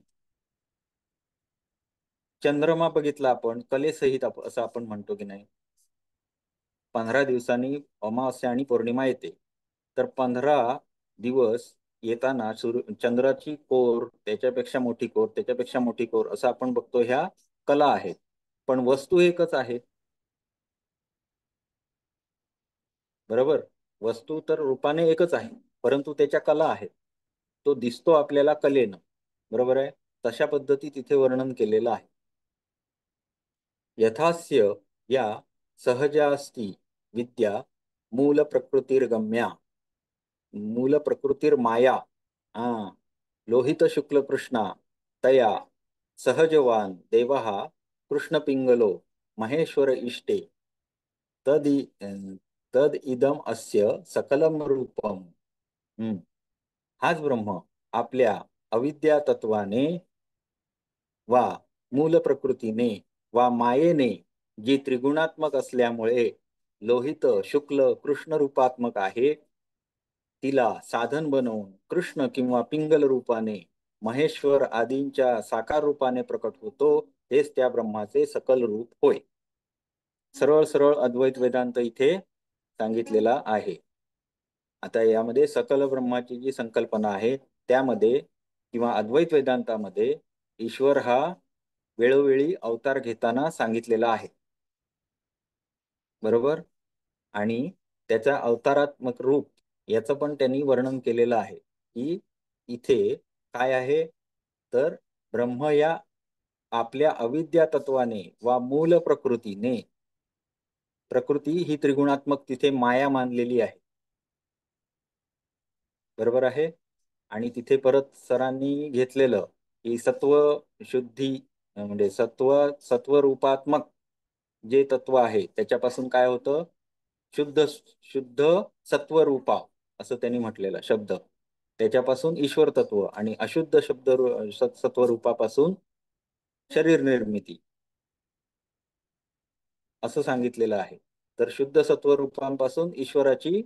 चंद्रमा बघितला आपण कलेसहित असं आपण म्हणतो की नाही? 15 दिवसांनी अमावस्या आणि पौर्णिमा येते, तर 15 दिवस येताना चंद्राची कोर त्याच्यापेक्षा मोठी कोर त्याच्यापेक्षा मोठी कोर असं आपण बघतो. ह्या कला आहेत, पण वस्तू एकच आहे, बरोबर. वस्तू तर रूपाने एकच आहे, परंतु त्याच्या कला आहेत. तो दिसतो आपल्याला कलेनं, बरोबर आहे. तशा पद्धती तिथे वर्णन केलेलं आहे. यथास्य या सहजास्ती विद्या मूल प्रकृतिर्गम्या मूल प्रकृतिर्माया लोहित शुक्ल कृष्णा तया सहजवान देवः कृष्णपिंगलो महेश्वर इष्टे तद तद इदम अस्य सकलम रूपम. हाच ब्रह्म आपल्या अविद्या तत्वाने वा मूल प्रकृतीने वा मायेने जी त्रिगुणात्मक असल्यामुळे लोहित शुक्ल कृष्ण रूपात्मक आहे, तिला साधन बनवून कृष्ण किंवा पिंगल रूपाने महेश्वर आदींच्या साकार रूपाने प्रकट होतो, हेच त्या ब्रह्माचे सकल रूप होय. सरळ सरळ अद्वैत वेदांत इथे सांगितलेला आहे. आता यामध्ये सकल ब्रह्माची जी संकल्पना आहे त्यामध्ये किंवा अद्वैत वेदांतामध्ये ईश्वर हा वेळोवेळी अवतार घेताना सांगितलेला आहे, बरोबर. आणि त्याचा अवतारात्मक रूप याचं पण त्यांनी वर्णन केलेलं आहे की इथे काय आहे तर ब्रह्म या आपल्या अविद्या तत्वाने वा मूल प्रकृतीने, प्रकृती ही त्रिगुणात्मक तिथे माया मानलेली आहे, बरोबर आहे. आणि तिथे परत सरांनी घेतलेलं की सत्व शुद्धी म्हणजे सत्व रूपात्मक जे तत्व आहे त्याच्यापासून काय होतं, शुद्ध शुद्ध सत्वरूपा असं त्यांनी म्हटलेलं शब्द, त्याच्यापासून ईश्वर तत्व आणि अशुद्ध सत्वरूपापासून शरीर निर्मिती असं सांगितलेलं आहे. तर शुद्ध सत्वरूपांपासून ईश्वराची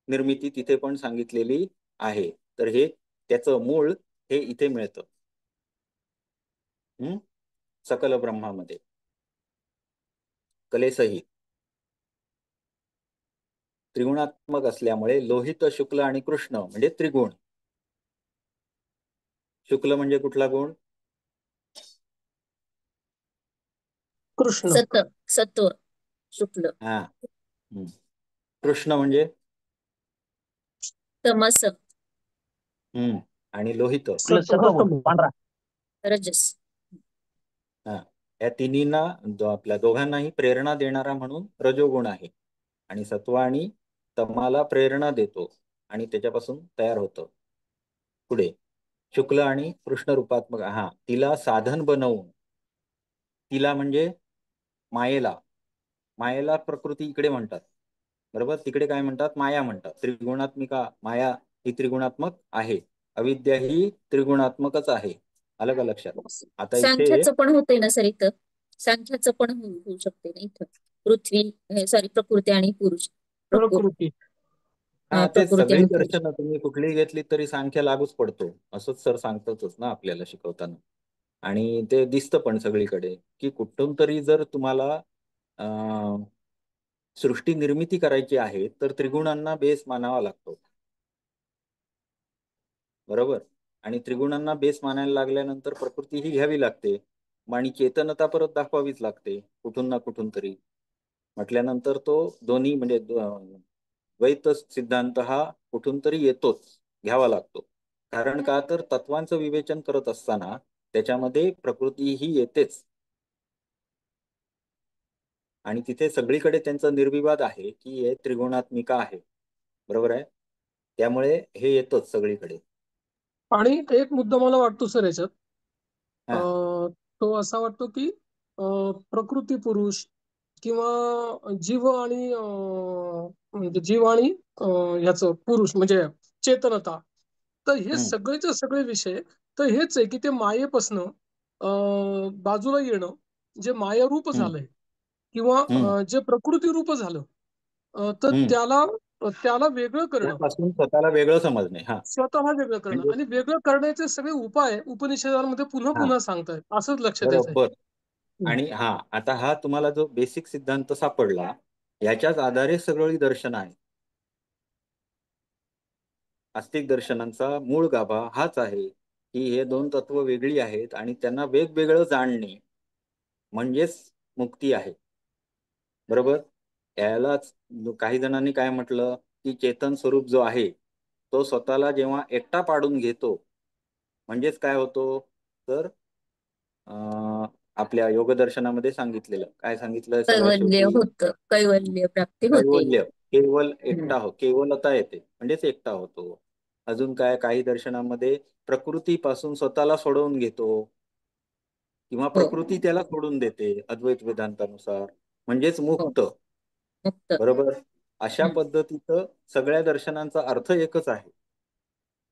निर्मिती तिथे पण सांगितलेली आहे. तर हे त्याचं मूळ हे इथे मिळतं सकल ब्रह्मामध्ये कलेसहित. त्रिगुणात्मक असल्यामुळे लोहित शुक्ल आणि कृष्ण म्हणजे त्रिगुण. शुक्ल म्हणजे कुठला गुण? कृष्ण. सत्व शुक्ल. हा. कृष्ण म्हणजे तमस आणि लोहित पांढरा. रजस. या तिन्हींना आपल्या दोघांनाही प्रेरणा देणारा म्हणून रजोगुण आहे. आणि सत्व आणि तमाला प्रेरणा देतो आणि त्याच्यापासून तयार होतं. पुढे शुक्ल आणि कृष्ण रूपात्मक तिला साधन बनवून, तिला म्हणजे मायेला, मायेला प्रकृती इकडे म्हणतात, बरोबर. तिकडे काय म्हणतात? माया म्हणतात. त्रिगुणात्मिका माया ही त्रिगुणात्मक आहे, अविद्या ही त्रिगुणात्मकच आहे. आलं का लक्षात? आता इथे सांख्याचं पण होतंय ना सर इथं, सांख्याचं पण होऊ शकते ना इथं. पृथ्वी सॉरी प्रकृती आणि पुरुष. प्रकृती. ते प्रकृती सगळी आणि पुरुष. दर्शनं तुम्ही कुठलीही घेतली तरी सांख्य लागूच पडतो, असंच सर सांगतातच ना आपल्याला शिकवताना. आणि ते दिसतं पण सगळीकडे की कुठून तरी जर तुम्हाला सृष्टी निर्मिती करायची आहे तर त्रिगुणांना बेस मानावा लागतो, बरोबर. आणि त्रिगुणांना बेस मानायला लागल्यानंतर प्रकृती ही घ्यावी लागते आणि चेतनता परत दाखवावीच लागते कुठून ना कुठून तरी म्हटल्यानंतर तो दोन्ही म्हणजे द्वैत सिद्धांत हा कुठून तरी येतोच, घ्यावा लागतो. कारण का तर तत्वांचं विवेचन करत असताना त्याच्यामध्ये प्रकृती ही येतेच आणि तिथे सगळीकडे त्यांचा निर्विवाद आहे की हे त्रिगुणात्मिका आहे, बरोबर आहे. त्यामुळे हे येतच सगळीकडे. आणि एक मुद्दा मला वाटतो सर याच्यात, हा. तो असा वाटतो की प्रकृती पुरुष किंवा जीव आणि म्हणजे जीव आणि ह्याचं पुरुष म्हणजे चेतनता, तर हे सगळेचे सगळे विषय तर हेच आहे की ते मायेपासनं बाजूला येणं जे मायारूप झालंय किंवा जे प्रकृती रूप झालं, तर त्याला त्याला वेगळं करणं, त्यापासून स्वतःला वेगळं समजणे. स्वतःला वेगळं करणं म्हणजे आणि वेगळं करण्याचे सगळे उपाय उपनिषदांमध्ये पुन्हा हा पुन्हा सांगतायत, असंच लक्षात येत बरोबर. आणि आता हा तुम्हाला जो बेसिक सिद्धांत सापडला याच्याच आधारे सगळी दर्शन आहे. आस्तिक दर्शनांचा मूळ गाभा हाच आहे की हे दोन तत्व वेगळी आहेत आणि त्यांना वेगवेगळं जाणणे म्हणजेच मुक्ती आहे, बरोबर. यालाच काही जणांनी काय म्हटलं की चेतन स्वरूप जो आहे तो स्वतःला जेव्हा एकटा पाडून घेतो म्हणजेच काय होतो तर आपल्या योगदर्शनामध्ये सांगितलेलं. काय सांगितलं सर्वात कैवल्य शेवटी? होतं, कैवल्य प्राप्ती होते. कैवल्य, केवल एकटा हो, केवलता येते म्हणजेच एकटा होतो. अजून काय, काही दर्शनामध्ये प्रकृतीपासून स्वतःला सोडवून घेतो किंवा हो प्रकृती त्याला सोडून देते अद्वैत वेदांतानुसार, म्हणजेच हो मुक्त. मुक्त. बरोबर. अशा पद्धतीचं सगळ्या दर्शनांचा अर्थ एकच आहे.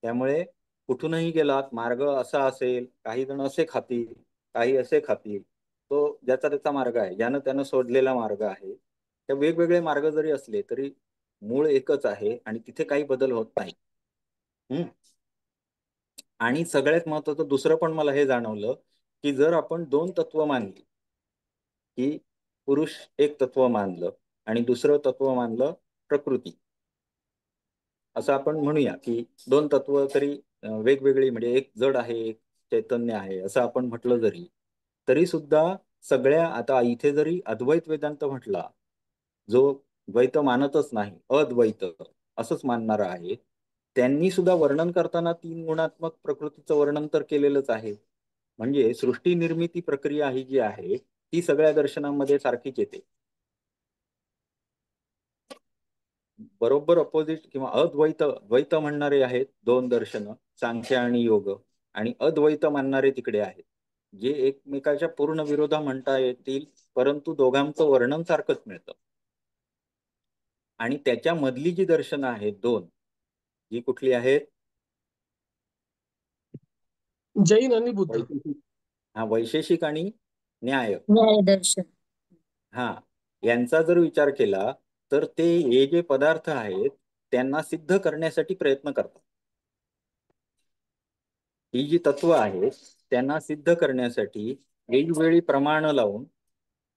त्यामुळे कुठूनही गेलात मार्ग असा असेल, काही जण असे खातील, काही असे खातील, तो ज्याचा त्याचा मार्ग आहे, ज्यानं त्यानं सोडलेला मार्ग आहे. त्या वेगवेगळे मार्ग जरी असले तरी मूळ एकच आहे आणि तिथे काही बदल होत नाही. आणि सगळ्यात महत्वाचं दुसरं पण मला हे जाणवलं की जर आपण दोन तत्व मानली, की पुरुष एक तत्व मानलं आणि दुसरं तत्व मानलं प्रकृती, असं आपण म्हणूया की दोन तत्व तरी वेगवेगळी, म्हणजे एक जड आहे एक चैतन्य आहे असं आपण म्हटलं जरी, तरी सुद्धा सगळ्या, आता इथे जरी अद्वैत वेदांत म्हटला, जो द्वैत मानतच नाही, अद्वैत असंच मानणारा आहे, त्यांनी सुद्धा वर्णन करताना तीन गुणात्मक प्रकृतीचं वर्णन तर केलेलंच आहे. म्हणजे सृष्टी निर्मिती प्रक्रिया ही जी आहे ती सगळ्या दर्शनांमध्ये सारखीच येते. बरोबर अपोजिट किंवा अद्वैत, द्वैत म्हणणारे आहेत दोन दर्शन, सांख्य आणि योग, आणि अद्वैत मानणारे तिकडे आहेत, जे एकमेकाच्या पूर्ण विरोधा म्हणता येतील, परंतु दोघांचं वर्णन सारखंच मिळतं. आणि त्याच्या मधली जी दर्शनं आहेत दोन, जी कुठली आहेत? जैन आणि बुद्ध. हा, वैशेषिक आणि न्याय. न्याय दर्शन. हा, यांचा जर विचार केला तर ते हे जे पदार्थ आहेत त्यांना सिद्ध करण्यासाठी प्रयत्न करतात. ही जी तत्व आहेत त्यांना सिद्ध करण्यासाठी वेगवेगळी प्रमाण लावून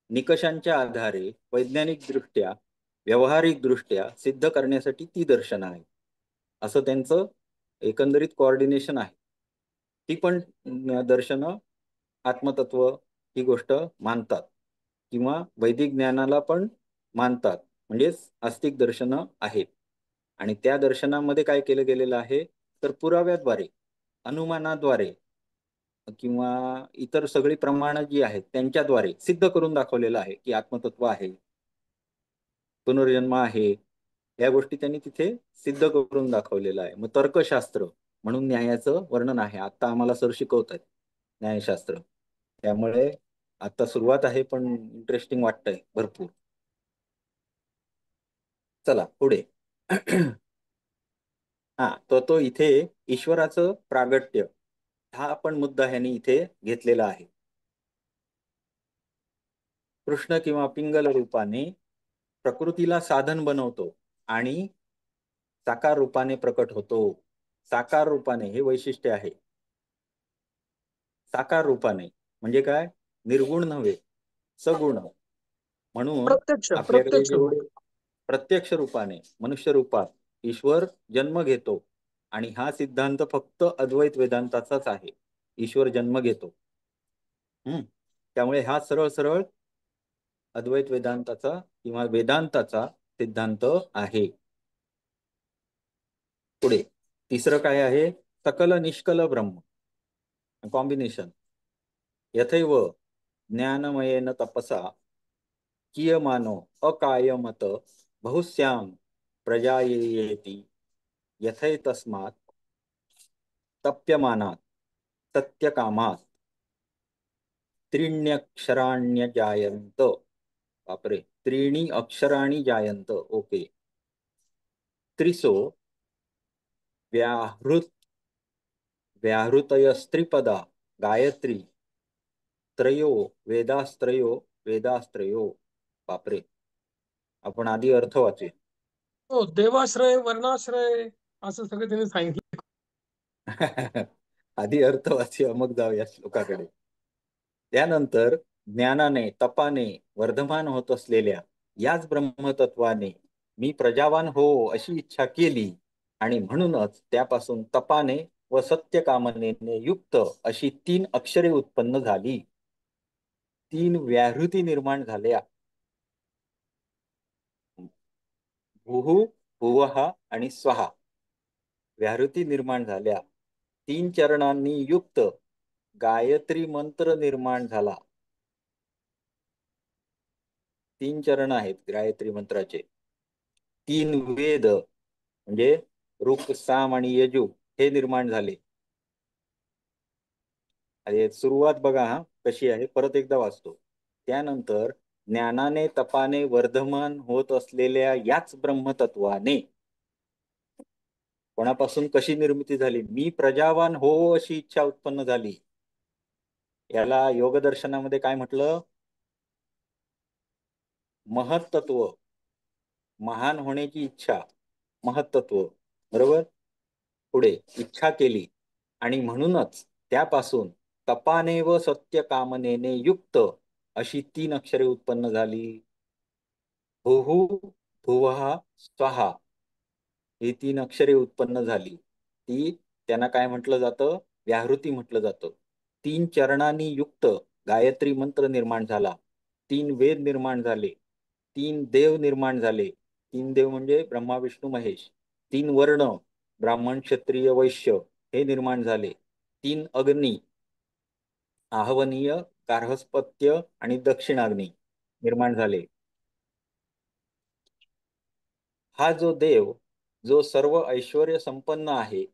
निकषांच्या आधारे वैज्ञानिक दृष्ट्या, व्यावहारिक दृष्ट्या सिद्ध करण्यासाठी ती दर्शन आहे, असं त्यांचं एकंदरीत कोऑर्डिनेशन आहे. ती पण दर्शनं आत्मतत्व ही गोष्ट मानतात किंवा वैदिक ज्ञानाला पण मानतात, म्हणजेच आस्तिक दर्शनं आहेत. आणि त्या दर्शनामध्ये काय केलं गेलेलं आहे तर पुराव्याद्वारे, अनुमानाद्वारे किंवा इतर सगळी प्रमाणं जी आहेत त्यांच्याद्वारे सिद्ध करून दाखवलेलं आहे की आत्मतत्व आहे, पुनर्जन्म आहे, या गोष्टी त्यांनी तिथे सिद्ध करून दाखवलेलं आहे. मग तर्कशास्त्र म्हणून न्यायाचं वर्णन आहे. आता आम्हाला सर शिकवत आहेत न्यायशास्त्र, त्यामुळे आता सुरुवात आहे पण इंटरेस्टिंग वाटतंय भरपूर. चला पुढे. हा, तो इथे ईश्वराचं प्रागट्य हा आपण मुद्दा ह्यांनी इथे घेतलेला आहे. कृष्ण किंवा पिंगल रूपाने प्रकृतीला साधन बनवतो आणि साकार रूपाने प्रकट होतो. साकार रूपाने हे वैशिष्ट्य आहे. साकार रूपाने म्हणजे काय? निर्गुण नव्हे, सगुण. म्हणून प्रत्यक्ष आपल्याकडे प्रत्यक्ष जेवढे प्रत्यक्ष रूपाने, मनुष्य रूपात ईश्वर जन्म घेतो, आणि हा सिद्धांत फक्त अद्वैत वेदांताचाच आहे, ईश्वर जन्म घेतो. त्यामुळे हा सरळ सरळ अद्वैत वेदांताचा किंवा वेदांताचा सिद्धांत आहे. पुढे तिसरं काय आहे? सकल निष्कल ब्रह्म कॉम्बिनेशन. यथैव ज्ञानमयेन तपसा कियमानो अकायमत बहुस्यां प्रजायेति यथैतस्मात् तप्यमानात् सत्यकामात् त्रीण्यक्षराण्यजायन्त. बापरे, त्रीणी अक्षराणी जायंत. ओके. त्रिसो व्याहृतयस्त्रिपदा गायत्री त्रयो वेदास्त्रयो वेदास्त्रयो. बापरे, आपण आधी अर्थ वाचूया. हो, देवाश्रय वर्णाश्रय असं सगळं त्यांनी सांगितलं. आधी अर्थ वाचूया मग जाऊया श्लोकाकडे. त्यानंतर ज्ञानाने तपाने वर्धमान होत असलेल्या याच ब्रह्मतत्वाने मी प्रजावान हो अशी इच्छा केली, आणि म्हणूनच त्यापासून तपाने व सत्यकामनेने युक्त अशी 3 अक्षरे उत्पन्न झाली, 3 व्याहृती निर्माण झाल्या. भुः भुवः आणि स्वहा व्याहृती निर्माण झाल्या. 3 चरणांनी युक्त गायत्री मंत्र निर्माण झाला. 3 चरण आहेत गायत्री मंत्राचे. 3 वेद म्हणजे ऋक, साम आणि यजु हे निर्माण झाले. अरे सुरुवात बघा हा कशी आहे, परत एकदा वाचतो. त्यानंतर ज्ञानाने तपाने वर्धमान होत असलेल्या याच ब्रह्मतत्वाने कोणापासून कशी निर्मिती झाली? मी प्रजावान हो अशी इच्छा उत्पन्न झाली. याला योगदर्शनामध्ये काय म्हटलं? महत्तत्व, महान होण्याची इच्छा, महत्तत्व. बरोबर. पुढे इच्छा केली आणि म्हणूनच त्यापासून तपाने व सत्य कामनेने युक्त अशी 3 अक्षरे उत्पन्न झाली. भुहु, भुवः, स्वहा ही 3 अक्षरे उत्पन्न झाली. त्यांना काय म्हटलं जातं? व्याहृती म्हटलं जातं. 3 चरणांनी युक्त गायत्री मंत्र निर्माण झाला. 3 वेद निर्माण झाले. 3 देव निर्माण झाले. 3 देव म्हणजे ब्रह्मा, विष्णू, महेश. 3 वर्ण ब्राह्मण, क्षत्रिय, वैश्य हे निर्माण झाले. 3 अग्नी आहवनीय, गार्हस्पत्य आणि दक्षिणाग्नी निर्माण झाले. हा जो देव, जो सर्व ऐश्वर्य संपन्न आहे,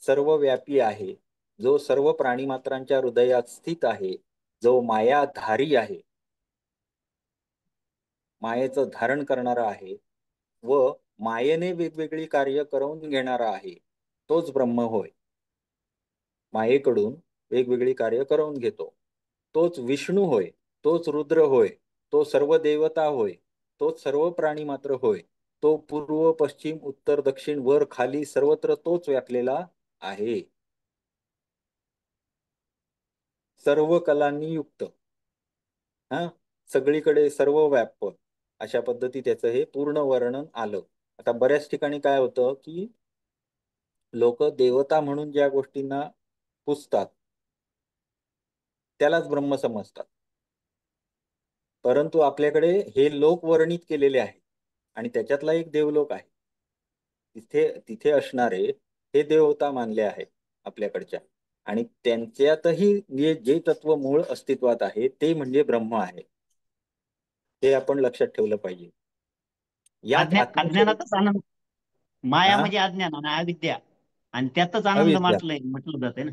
सर्वव्यापी आहे, जो सर्व प्राणीमात्रांच्या हृदयात स्थित आहे, जो मायाधारी आहे, मायेचं धारण करणारा आहे व मायेने वेगवेगळी कार्य करून घेणारा आहे, तोच ब्रह्म होय. मायेकडून वेगवेगळी कार्य करून घेतो, तोच विष्णू होय, तोच रुद्र होय, तो सर्व देवता होय, तोच सर्व प्राणी मात्र होय. तो पूर्व, पश्चिम, उत्तर, दक्षिण, वर, खाली सर्वत्र तोच व्यापलेला आहे. सर्व कलांनी युक्त, हा सगळीकडे सर्व व्याप, अशा पद्धती त्याचं हे पूर्ण वर्णन आलं. आता बऱ्याच ठिकाणी काय होतं की लोक देवता म्हणून ज्या गोष्टींना पुजतात त्यालाच ब्रह्म समजतात. परंतु आपल्याकडे हे लोक वर्णित केलेले आहे आणि त्याच्यातला एक देवलोक आहे. तिथे असणारे हे देवता मानले आहेत आपल्याकडच्या, आणि त्यांच्यातही जे तत्व मूळ अस्तित्वात आहे ते म्हणजे ब्रह्म आहे. हे आपण लक्षात ठेवलं पाहिजे. यात अज्ञानातच आनंद, माया हा म्हणजे अज्ञान आणि अविद्या, आणि त्यातच आनंद अविद्या, म्हटलं जाते ना.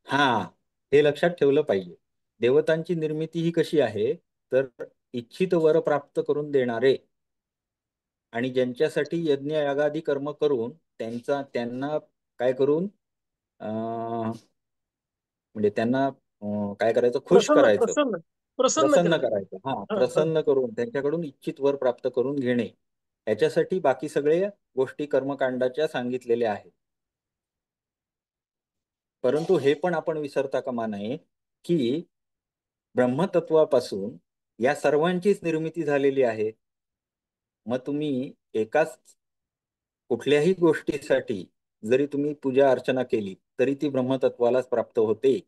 हा हे लक्षात ठेवलं पाहिजे. देवतांची निर्मिती ही कशी आहे तर इच्छित वर प्राप्त करून देणारे आणि ज्यांच्यासाठी यज्ञ यागादी कर्म करून त्यांना काय करून म्हणजे त्यांना काय करायचं? खुश प्रसन्न करायचं, प्रसन्न प्रसन्न प्रसन्न करायचं. करायचं. हा हा, हा. प्रसन्न करून त्यांच्याकडून इच्छित वर प्राप्त करून घेणे, याच्यासाठी बाकी सगळे गोष्टी कर्मकांडाच्या सांगितलेल्या आहेत. परंतु हे पण आपण विसरता कामा नये की ब्रह्मतत्वापासून या सर्वांचीच निर्मिती झालेली आहे. मग तुम्ही एकाच कुठल्याही गोष्टीसाठी जरी तुम्ही पूजा अर्चना केली तरी ती ब्रह्मतत्वालाच प्राप्त होते.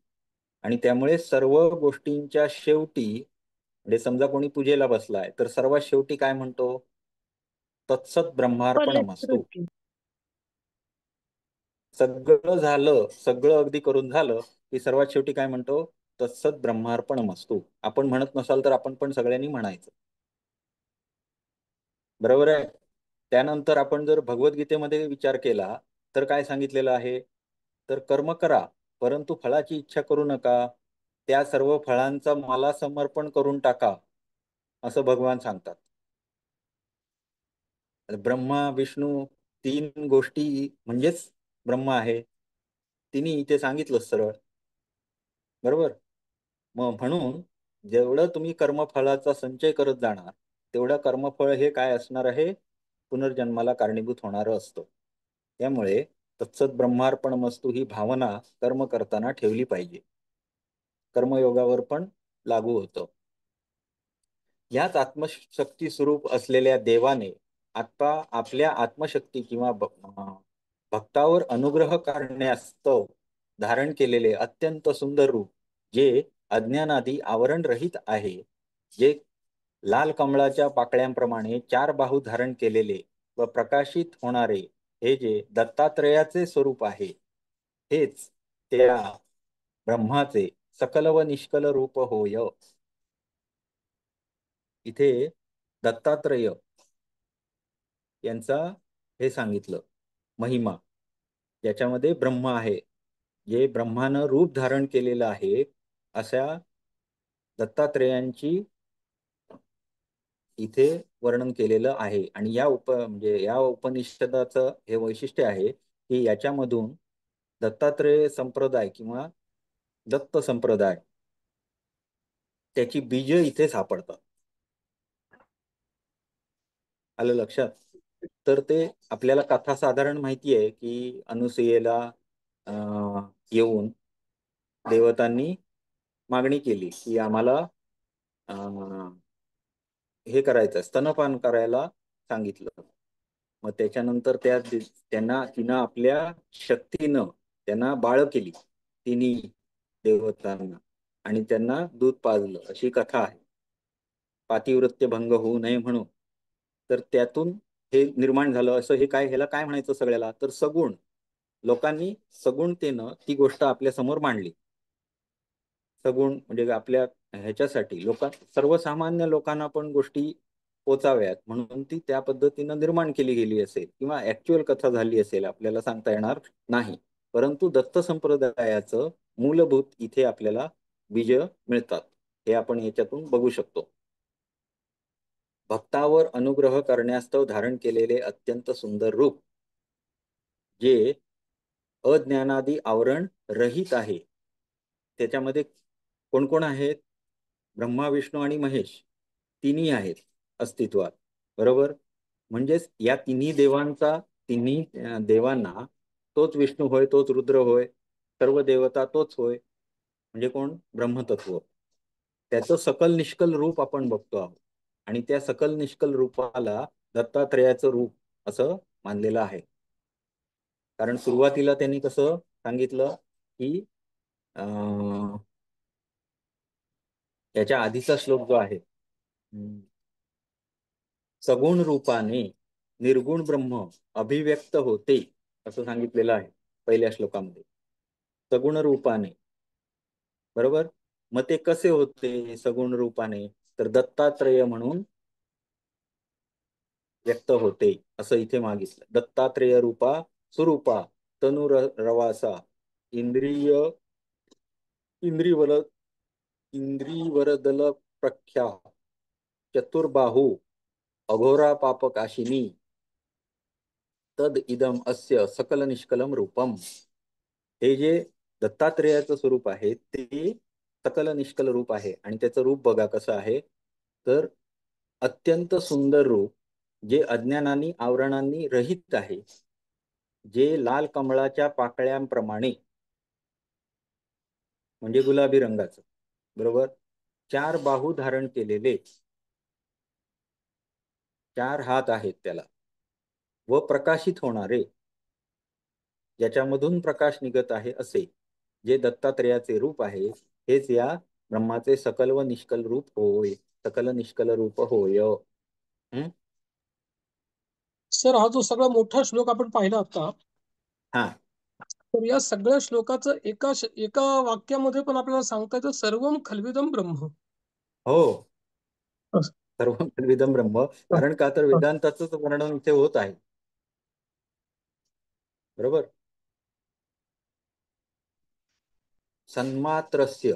आणि त्यामुळे सर्व गोष्टींच्या शेवटी, म्हणजे समजा कोणी पूजेला बसलाय तर सर्वात शेवटी काय म्हणतो? तत्सत ब्रह्मार्पणमस्तु. फलश्रुती. सगळं झालं, सगळं अगदी करून झालं की सर्वात शेवटी काय म्हणतो? तत्सत ब्रह्मार्पणमस्तु. आपण म्हणत नसाल तर आपण पण सगळ्यांनी म्हणायचं. बरोबर आहे. त्यानंतर आपण जर भगवद्गीतेमध्ये विचार केला तर काय सांगितलेलं आहे? तर कर्म करा परंतु फळाची इच्छा करू नका, त्या सर्व फळांचा मला समर्पण करून टाका, असं भगवान सांगतात. ब्रह्मा विष्णू 3 गोष्टी म्हणजेच ब्रह्म आहे. तिन्ही इथे सांगितलं सरळ. बरोबर. मग म्हणून जेवढं तुम्ही कर्मफळाचा संचय करत जाणार तेवढं कर्मफळ हे काय असणार आहे? पुनर्जन्माला कारणीभूत होणारं असतं. त्यामुळे तत्सत ब्रह्मार्पणमस्तु ही भावना कर्म करताना ठेवली पाहिजे. कर्मयोगावर पण लागू होतं. याच आत्मशक्ती स्वरूप असलेल्या देवाने आता आपल्या आत्मशक्ती किंवा भक्तावर अनुग्रह करण्यास्तव धारण केलेले अत्यंत सुंदर रूप, जे अज्ञानादी आवरण रहित आहे, जे लाल कमळाच्या पाकळ्यांप्रमाणे 4 बाहू धारण केलेले व प्रकाशित होणारे हे जे दत्तात्रयाचे स्वरूप आहे, हेच त्या ब्रह्माचे सकल व निष्कल रूप होय. इथे दत्तात्रय यांचा हे सांगितलं महिमा, ज्याच्यामध्ये ब्रह्म आहे, जे ब्रह्मानं रूप धारण केलेलं आहे, अशा दत्तात्रेयांची इथे वर्णन केलेलं आहे. आणि म्हणजे या उपनिषदाचं हे वैशिष्ट्य आहे की याच्यामधून दत्तात्रेय संप्रदाय किंवा दत्त संप्रदाय त्याची बीज इथे सापडतात. आलं लक्षात? तर ते आपल्याला कथा साधारण माहिती आहे की अनुसूयेला येऊन देवतांनी मागणी केली की आम्हाला हे करायचं, स्तनपान करायला सांगितलं. मग त्याच्यानंतर तिनं आपल्या शक्तीनं त्यांना बाळ केली तिन्ही देवतांना, आणि त्यांना दूध पाजलं, अशी कथा आहे. पातिव्रत्य भंग होऊ नये म्हणून. तर त्यातून हे निर्माण झालं. असं हे काय, ह्याला काय म्हणायचं सगळ्याला, तर सगुण लोकांनी सगुणतेनं ती गोष्ट आपल्या समोर मांडली. सगुण म्हणजे आपल्या ह्याच्यासाठी सर्वसामान्य लोकांना पण गोष्टी पोचाव्यात म्हणून ती त्या पद्धतीनं निर्माण केली गेली असेल, किंवा ऍक्च्युअल कथा झाली असेल आपल्याला सांगता येणार नाही. परंतु दत्त संप्रदायाचं मूलभूत इथे आपल्याला बीज मिळतात, हे आपण याच्यातून बघू शकतो. भक्तावर अनुग्रह करण्यास्तव धारण केलेले अत्यंत सुंदर रूप, जे अज्ञानादी आवरण रहित आहे. त्याच्यामध्ये कोण कोण आहेत? ब्रह्मा, विष्णू आणि महेश तिन्ही आहेत अस्तित्वात, बरोबर. म्हणजेच या तिन्ही देवांना तोच विष्णू होय, तोच रुद्र होय, सर्व देवता तोच होय. म्हणजे कोण? ब्रह्मतत्व. त्याचं सकल निष्कल रूप आपण बघतो आहोत, आणि त्या सकल निष्कल रूपाला दत्तात्रेयाचं रूप असं मानलेलं आहे. कारण सुरुवातीला त्यांनी कसं सांगितलं की याच्या आधीचा श्लोक जो आहे, सगुण रूपाने निर्गुण ब्रह्म अभिव्यक्त होते, असं सांगितलेलं आहे पहिल्या श्लोकामध्ये. सगुण रूपाने, बरोबर. मग ते कसे होते सगुण रूपाने? तर दत्तात्रय म्हणून व्यक्त होते, असं इथे मागितलं. दत्तात्रेय रूपा सुरूपा तनुर रवासा इंद्रिवरदल प्रख्या चतुर्बाहू अघोरा पापकाशिनी तद इदम अस्य सकल निष्कलम रूपम. हे जे दत्तात्रेयाचं स्वरूप आहे ते सकल निष्कल रूप आहे, आणि त्याचं रूप बघा कसं आहे, तर अत्यंत सुंदर रूप, जे अज्ञानानी आवरणांनी रहित आहे, जे लाल कमळाच्या पाकळ्यांप्रमाणे, म्हणजे गुलाबी रंगाचं, बरोबर. 4 बाहू धारण केलेले, 4 हात आहेत त्याला, व प्रकाशित होणारे, ज्याच्यामधून प्रकाश निघत आहे, असे जे दत्तात्रेयाचे रूप आहे, हेच या ब्रह्माचे सकल व निष्कल रूप होय. सकल निष्कल रूप होय. सर, हा जो सगळा मोठा श्लोक आपण पाहिला आता, हा, तर या सगळ्या श्लोकाचं एका वाक्यामध्ये पण आपल्याला सांगता येतं, सर्वम खल्विदम ब्रह्म. हो, असं. सर्व खल्विदम ब्रह्म. कारण का तर वेदांताचंच वर्णन इथे होत आहे, बरोबर. सन्मात्रस्य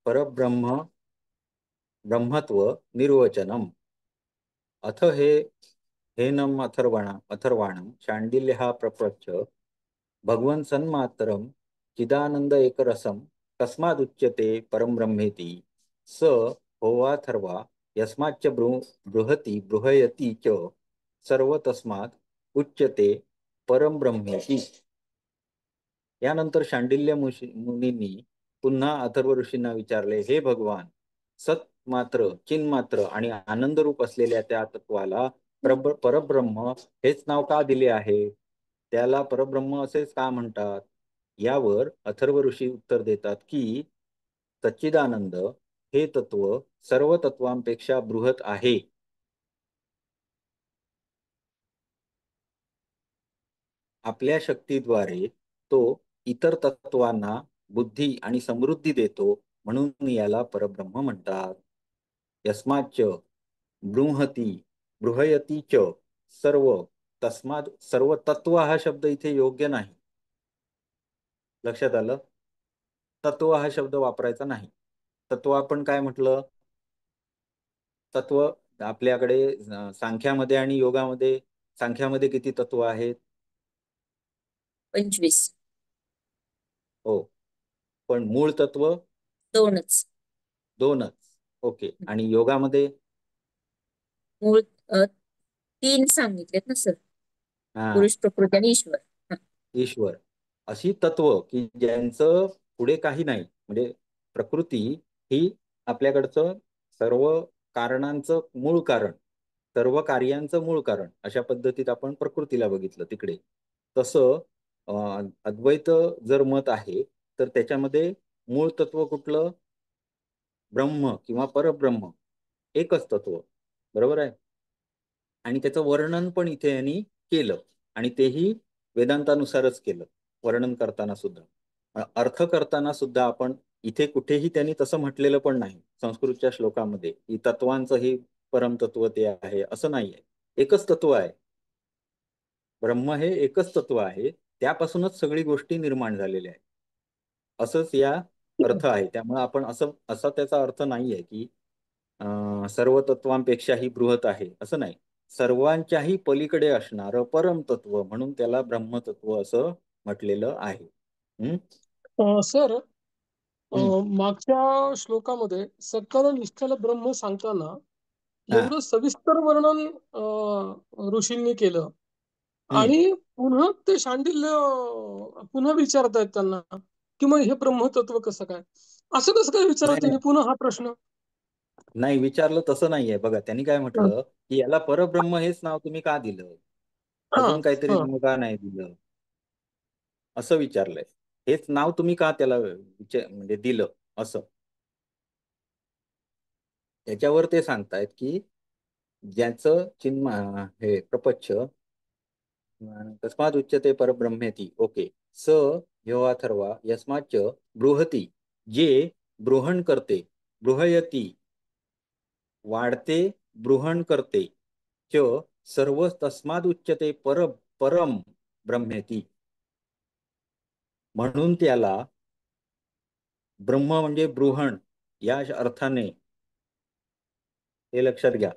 परब्रह्म ब्रह्मत्व निर्वचनम अथ हेनम अथर्वाणम शांडिल्य प्रपंच भगवन् सन्मात्रम चिदानंद एकरसम तस्मादुच्यते परम ब्रह्मेति स होवाथर्वा यस्माच्च बृहयति च सर्व तस्मात् उच्यते परम ब्रह्मेति. यानंतर शांडिल्य मुनींनी पुन्हा अथर्व ऋषींना विचारले, हे भगवान, सत मात्र, चिन्मात्र आणि आनंद रूप असलेल्या त्या तत्वाला परब्रह्म हेच नाव का दिले आहे? त्याला परब्रह्म असेच का म्हणतात? यावर अथर्व ऋषी उत्तर देतात की सच्चिदानंद हे तत्व सर्व तत्वांपेक्षा बृहत आहे. आपल्या शक्तीद्वारे तो इतर तत्वांना बुद्धी आणि समृद्धी देतो, म्हणून याला परब्रह्म म्हणतात. यस्माच्च बृंहती बृहयती च सर्व तस्माद सर्व तत्व हा शब्द इथे योग्य नाही. लक्षात आलं? तत्व हा शब्द वापरायचा नाही. तत्व आपण काय म्हटलं? तत्व आपल्याकडे सांख्यामध्ये आणि योगामध्ये, सांख्यामध्ये किती तत्व आहेत? 25. हो, पण मूळ तत्व 2च. 2च. ओके. आणि योगामध्ये मूळ 3 सांगितलेत ना सर, हा पुरुष, प्रकृती आणि ईश्वर. ईश्वर. अशी तत्व की ज्यांचं पुढे काही नाही, म्हणजे प्रकृती ही आपल्याकडचं सर्व कारणांचं मूळ कारण, सर्व कार्यांचं मूळ कारण, अशा पद्धतीत आपण प्रकृतीला बघितलं तिकडे. तसं अद्वैत जर मत आहे तर त्याच्यामध्ये मूळ तत्व कुठलं? ब्रह्म किंवा परब्रह्म, एकच तत्व. बरोबर आहे? आणि त्याचं वर्णन पण इथे यांनी केलं, आणि तेही वेदांतानुसारच केलं वर्णन करताना सुद्धा. अर्थ करताना सुद्धा आपण इथे कुठेही त्यांनी तसं म्हटलेलं पण नाही संस्कृतच्या श्लोकामध्ये की तत्वांचं ही परमतत्व ते आहे, असं नाहीये. एकच तत्व आहे. ब्रह्म हे एकच तत्व आहे, त्यापासूनच सगळी गोष्टी निर्माण झालेल्या आहेत, असंच या अर्थ आहे. त्यामुळे आपण असा त्याचा अर्थ नाहीये की सर्व तत्वांपेक्षाही बृहत आहे, असं नाही. सर्वांच्याही पलीकडे असणारं परमतत्व, म्हणून त्याला ब्रह्मतत्व असं म्हटलेलं आहे. सर, मागच्या श्लोकामध्ये सकल निष्ठल ब्रह्म सांगताना एवढं सविस्तर वर्णन ऋषींनी केलं, आणि पुन्हा ते शांडिल्य पुन्हा विचारतायत त्यांना की मग हे ब्रह्मतत्व कसं काय, असं कसं काय विचारलं नाही त्यांनी पुन्हा हा प्रश्न? नाही, विचारलं तसं नाहीये. बघा, त्यांनी काय म्हटलं की याला परब्रह्म हेच नाव तुम्ही का दिलं, हा अजून काहीतरी हा नाव का नाही दिलं, असं विचारलंय. हेच नाव तुम्ही का त्याला म्हणजे दिलं असं. त्याच्यावर ते सांगतायत की ज्याचं चिन्ह हे प्रपंच तस्माद उच्यते परब्रह्मेती. ओके. स ह्यो अथर्वा यस्माच्च बृहती, जे बृहण करते, बृहयती वाढते, बृहण करते, च सर्व तस्माद उच्यते परम ब्रह्मेती. म्हणून त्याला ब्रह्म म्हणजे बृहण या अर्थाने, हे लक्षात घ्या,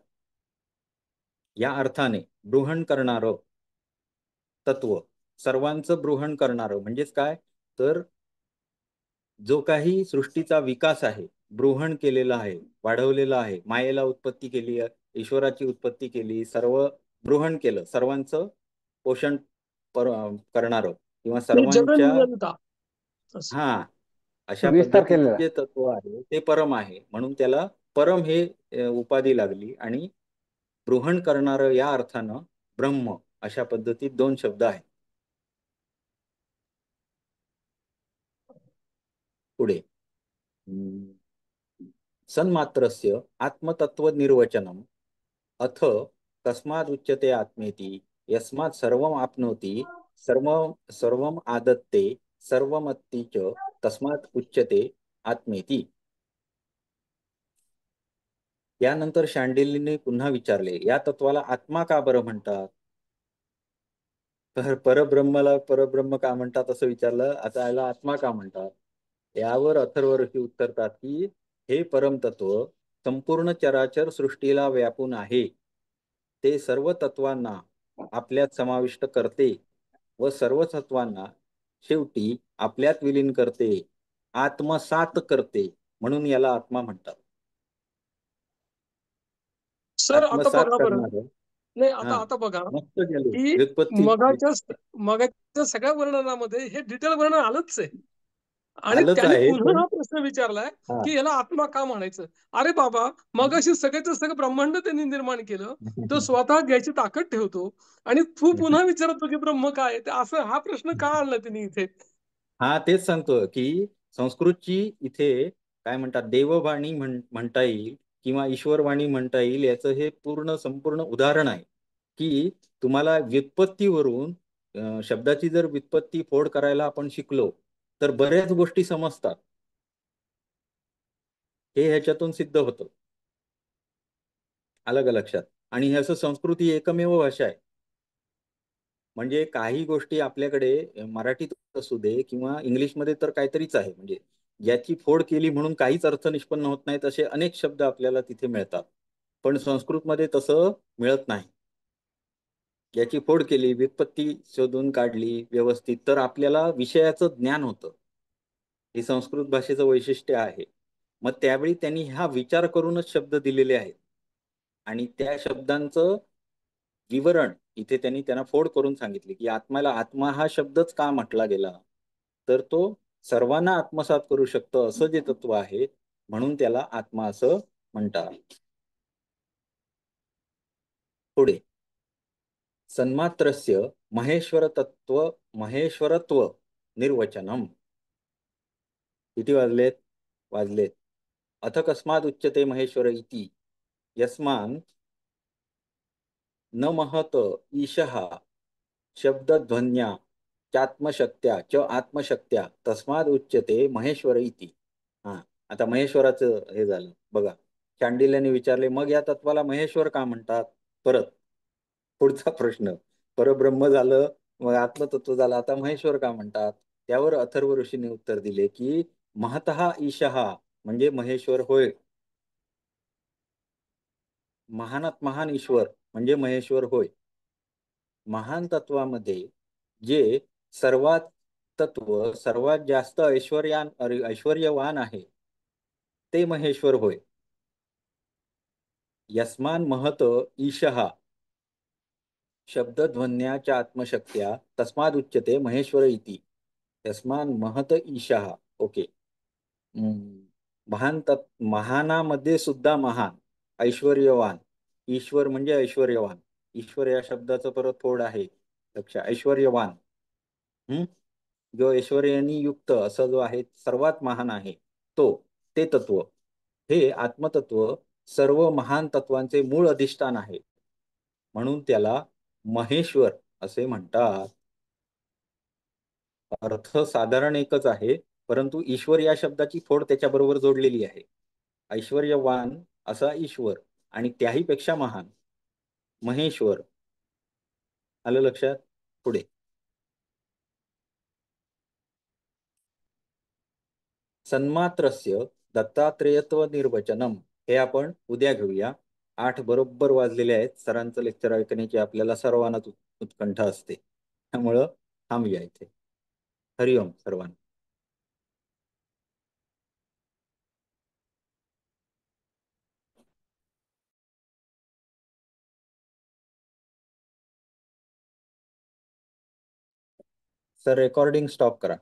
या अर्थाने बृहण करणारं तत्व, सर्वांचं बृहण करणारं म्हणजेच काय, तर जो काही सृष्टीचा विकास आहे, बृहण केलेला आहे, वाढवलेला आहे, मायेला उत्पत्ती केली, ईश्वराची उत्पत्ती केली, सर्व बृहण केलं, सर्वांचं पोषण करणारं किंवा सर्वांच्या, जगनियंता. हा, अशा विस्तार पद्धतीचं केलेला. जे तत्व आहे ते परम आहे, म्हणून त्याला परम हे उपाधी लागली. आणि बृहण करणारं या अर्थानं ब्रह्म, अशा पद्धतीत 2 शब्द आहेत. पुढे सन्मात्रस्य आत्मतत्वनिर्वचनम् अथ तस्मादुच्यते आत्मेति यस्मात् सर्वम् आपनोति सर्वम् आदत्ते सर्वमत्ति च तस्मात् उच्यते आत्मेति. यानंतर शांडिल्यने पुन्हा विचारले, या तत्वाला आत्मा का बरं म्हणतात? तर परब्रह्माला परब्रह्म का म्हणतात असं विचारलं, आता याला आत्मा का म्हणतात? यावर अथर्व ऋषी उत्तरतात की हे परमतत्व संपूर्ण चराचर सृष्टीला व्यापून आहे, ते सर्व तत्वांना आपल्यात समाविष्ट करते व सर्व तत्वांना शेवटी आपल्यात विलीन करते, आत्मसात करते, म्हणून याला आत्मा म्हणतात. सर आता आत्मसात बघा बरं, करणार. नाही हा, आता बघा मस्त गेले की व्युत्पत्ती. मगाच्या सगळ्या वर्णनामध्ये हे डिटेल वर्णन आलंच आहे, आणि आलंच त्यांनी आहे पुन्हा पण हा प्रश्न विचारलाय हा. की याला आत्मा का म्हणायचं. अरे बाबा, मगाशी सगळ्याचं सगळं ब्रह्मांड त्यांनी निर्माण केलं, तो स्वतः घ्यायची ताकद ठेवतो, आणि तू पुन्हा विचारतो की ब्रह्म काय आहे, असं हा प्रश्न का आणला त्यांनी इथे? हा, तेच सांगतो की संस्कृतची इथे काय म्हणतात, देववाणी म्हणता येईल किंवा ईश्वरवाणी म्हणता येईल, याचं हे संपूर्ण उदाहरण आहे की तुम्हाला व्युत्पत्तीवरून शब्दाची जर व्युत्पत्ती फोड करायला आपण शिकलो तर बऱ्याच गोष्टी समजतात, हे ह्याच्यातून सिद्ध होतं. आलं का लक्षात? आणि हे असं संस्कृत ही एकमेव भाषा आहे. म्हणजे काही गोष्टी आपल्याकडे मराठीत असू दे किंवा इंग्लिशमध्ये तर काहीतरीच आहे, म्हणजे याची फोड केली म्हणून काहीच अर्थ निष्पन्न होत नाहीत असे अनेक शब्द आपल्याला तिथे मिळतात. पण संस्कृतमध्ये तसं मिळत नाही. याची फोड केली, व्युत्पत्ती शोधून काढली व्यवस्थित, तर आपल्याला विषयाचं ज्ञान होतं. हे संस्कृत भाषेचं वैशिष्ट्य आहे. मग त्यावेळी त्यांनी हा विचार करूनच शब्द दिलेले आहेत आणि त्या शब्दांचं विवरण इथे त्यांना फोड करून सांगितले की आत्मा हा शब्दच का म्हटला गेला, तर तो सर्वांना आत्मसात करू शकतो असं जे तत्व आहे, म्हणून त्याला आत्मा असं म्हणतात. पुढे सन्मात्रस्य महेश्वरत्व निर्वचनम. किती वाजलेत. अथ कस्माद उच्यते महेश्वर इति यस्मान न महत ईशः शब्दध्वन्या चात्मशक्त्या च आत्मशक्त्या तस्माद उच्यते महेश्वर इति. हा, आता महेश्वराचं हे झालं बघा. शांडिल्याने विचारले, मग या तत्वाला महेश्वर का म्हणतात? परत पुढचा प्रश्न, परब्रह्म झालं, मग आत्मतत्व झालं, आता महेश्वर का म्हणतात? त्यावर अथर्व ऋषीने उत्तर दिले की महतः ईशः म्हणजे महेश्वर होय. महानात महान ईश्वर म्हणजे महेश्वर होय. महान तत्वामध्ये जे सर्वात जास्त ऐश्वर्यवान आहे ते महेश्वर होय. यस्मान महत ईशः शब्दध्वन्याच्या आत्मशक्त्या तस्माद उच्यते महेश्वर इति यस्मान महत ईशः. ओके. महानामध्ये सुद्धा महान, ऐश्वर्यवान. ईश्वर म्हणजे ऐश्वर्यवान. ईश्वर या शब्दाचं परत फोड आहे, लक्ष. ऐश्वर्यवान, जो ऐश्वर्याने युक्त असं जो आहे, सर्वात महान आहे तो, ते तत्व, हे आत्मतत्व सर्व महान तत्वांचे मूळ अधिष्ठान आहे, म्हणून त्याला महेश्वर असे म्हणतात. अर्थ साधारण एकच आहे, परंतु ईश्वर या शब्दाची फोड त्याच्याबरोबर जोडलेली आहे. ऐश्वर्यवान असा ईश्वर आणि त्याही पेक्षा महान महेश्वर. आलं लक्षात? पुढे सन्मात्रस्य दत्तात्रेयत्व निर्वचनम हे आपण उद्या घेऊया. 8 बरोबर वाजलेले आहेत. सरांचं लेक्चर ऐकण्याची आपल्याला सर्वांनाच उत्कंठा असते, त्यामुळं थांबूया इथे. हरिओम सर्वांना. सर रेकॉर्डिंग स्टॉप करा.